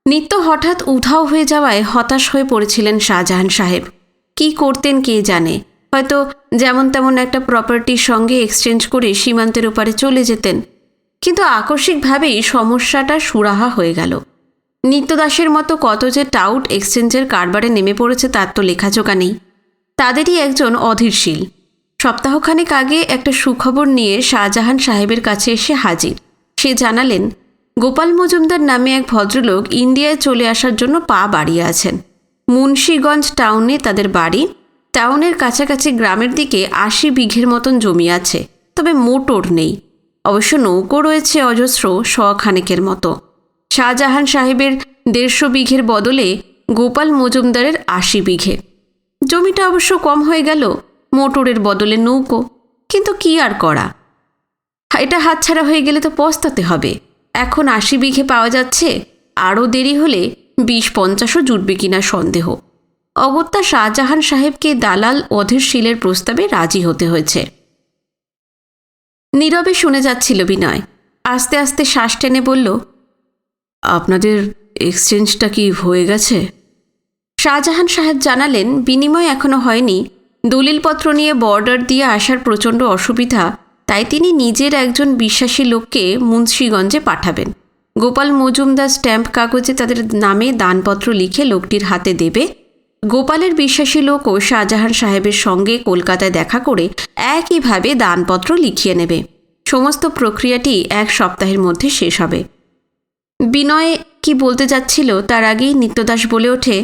নিত্য হঠাৎ উধাও হয়ে যাওয়ায় হতাশ হয়ে পড়েছিলেন শাহজাহান সাহেব। কি করতেন কে জানে, হয়তো যেমন তেমন একটা প্রপার্টির সঙ্গে এক্সচেঞ্জ করে সীমান্তের ওপারে চলে যেতেন। কিন্তু আকস্মিকভাবেই সমস্যাটা সুরাহা হয়ে গেল। নিত্যদাসের মতো কত যে টাউট এক্সচেঞ্জের কারবারে নেমে পড়েছে তার তো লেখাজোকা নেই। তাদেরই একজন অধীরশীল সপ্তাহখানেক আগে একটা সুখবর নিয়ে শাহজাহান সাহেবের কাছে এসে হাজির। সে জানালেন, গোপাল মজুমদার নামে এক ভদ্রলোক ইন্ডিয়ায় চলে আসার জন্য পা বাড়িয়ে আছেন। মুন্সীগঞ্জ টাউনে তাদের বাড়ি। টাউনের কাছাকাছি গ্রামের দিকে 80 বিঘের মতন জমি আছে, তবে মোটর নেই। অবশ্য নৌকো রয়েছে অজস্র, 100 খানেকের মতো। শাহজাহান সাহেবের 150 বিঘের বদলে গোপাল মজুমদারের 80 বিঘে। জমিটা অবশ্য কম হয়ে গেল, মোটরের বদলে নৌকো। কিন্তু কি আর করা, এটা হাতছাড়া হয়ে গেলে তো পস্তাতে হবে। এখন 80 বিঘে পাওয়া যাচ্ছে, আরও দেরি হলে 20-50ও জুটবে কিনা সন্দেহ। অগত্যা শাহজাহান সাহেবকে দালাল অধীরশীলের প্রস্তাবে রাজি হতে হয়েছে। নীরবে শুনে যাচ্ছিল বিনয়। আস্তে আস্তে শ্বাস টেনে বলল, আপনাদের এক্সচেঞ্জটা কি হয়ে গেছে? শাহজাহান সাহেব জানালেন, বিনিময় এখনো হয়নি। দলিলপত্র নিয়ে বর্ডার দিয়ে আসার প্রচণ্ড অসুবিধা, তাই তিনি নিজের একজন বিশ্বাসী লোককে মুন্সীগঞ্জে পাঠাবেন। গোপাল মজুমদার স্ট্যাম্প কাগজে তাদের নামে দানপত্র লিখে লোকটির হাতে দেবে। গোপালের বিশ্বাসী লোকও শাহজাহান সাহেবের সঙ্গে কলকাতায় দেখা করে একইভাবে দানপত্র লিখিয়ে নেবে। সমস্ত প্রক্রিয়াটি 1 সপ্তাহের মধ্যে শেষ হবে। বিনয় কি বলতে যাচ্ছিল তার আগেই নিত্যদাস বলে ওঠে,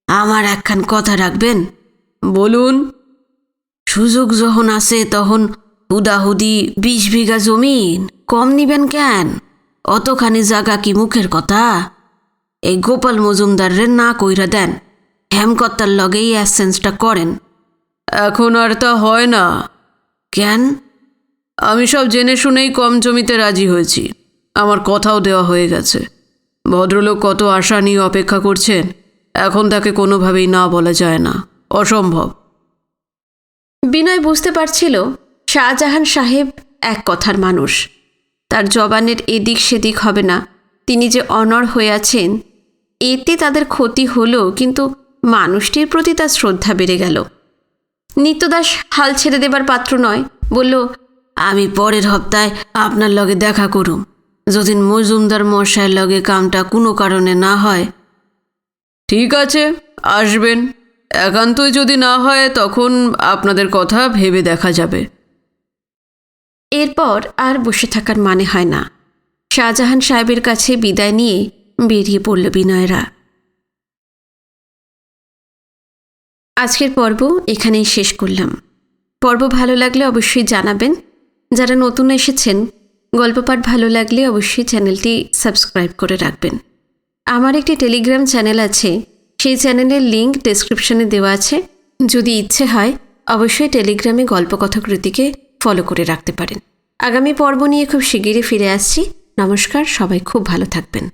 আমার একখান কথা রাখবেন। বলুন। সুযোগ যখন আছে তখন হুদাহুদি 20 বিঘা জমিন কম নিবেন কেন? অতখানি জায়গা কি মুখের কথা? এই গোপাল মজুমদারের না কইরা দেন, হেমকর্তার লগেই এক্সচেঞ্জটা করেন। এখন আর তা হয় না। কেন? আমি সব জেনে শুনেই কম জমিতে রাজি হয়েছি। আমার কথাও দেওয়া হয়ে গেছে। ভদ্রলোক কত আশা নিয়ে অপেক্ষা করছেন, এখন তাকে কোনোভাবেই না বলা যায় না, অসম্ভব। বিনয় বুঝতে পারছিল শাহজাহান সাহেব এক কথার মানুষ। তার জবানের এদিক সেদিক হবে না। তিনি যে অনড় হয়ে আছেন, এতে তাদের ক্ষতি হলো, কিন্তু মানুষটির প্রতি তার শ্রদ্ধা বেড়ে গেল। নিত্যদাস হাল ছেড়ে দেবার পাত্র নয়, বলল, আমি পরের হপ্তায় আপনার লগে দেখা করুম। যদি মজুমদার মশাইয়ের লগে কামটা কোনো কারণে না হয়। ঠিক আছে, আসবেন। একান্তই যদি না হয় তখন আপনাদের কথা ভেবে দেখা যাবে। এরপর আর বসে থাকার মানে হয় না। শাহজাহান সাহেবের কাছে বিদায় নিয়ে বেরিয়ে পড়ল বিনয়রা। আজকের পর্ব এখানেই শেষ করলাম। পর্ব ভালো লাগলে অবশ্যই জানাবেন। যারা নতুন এসেছেন, গল্প পাঠ ভালো লাগলে অবশ্যই চ্যানেলটি সাবস্ক্রাইব করে রাখবেন। আমার একটি টেলিগ্রাম চ্যানেল আছে, সেই চ্যানেলের লিঙ্ক ডেসক্রিপশনে দেওয়া আছে। যদি ইচ্ছে হয় অবশ্যই টেলিগ্রামে গল্পকথাকৃতিকে ফলো করে রাখতে পারেন। আগামী পর্ব নিয়ে খুব শিগগিরই ফিরে আসছি। নমস্কার, সবাই খুব ভালো থাকবেন।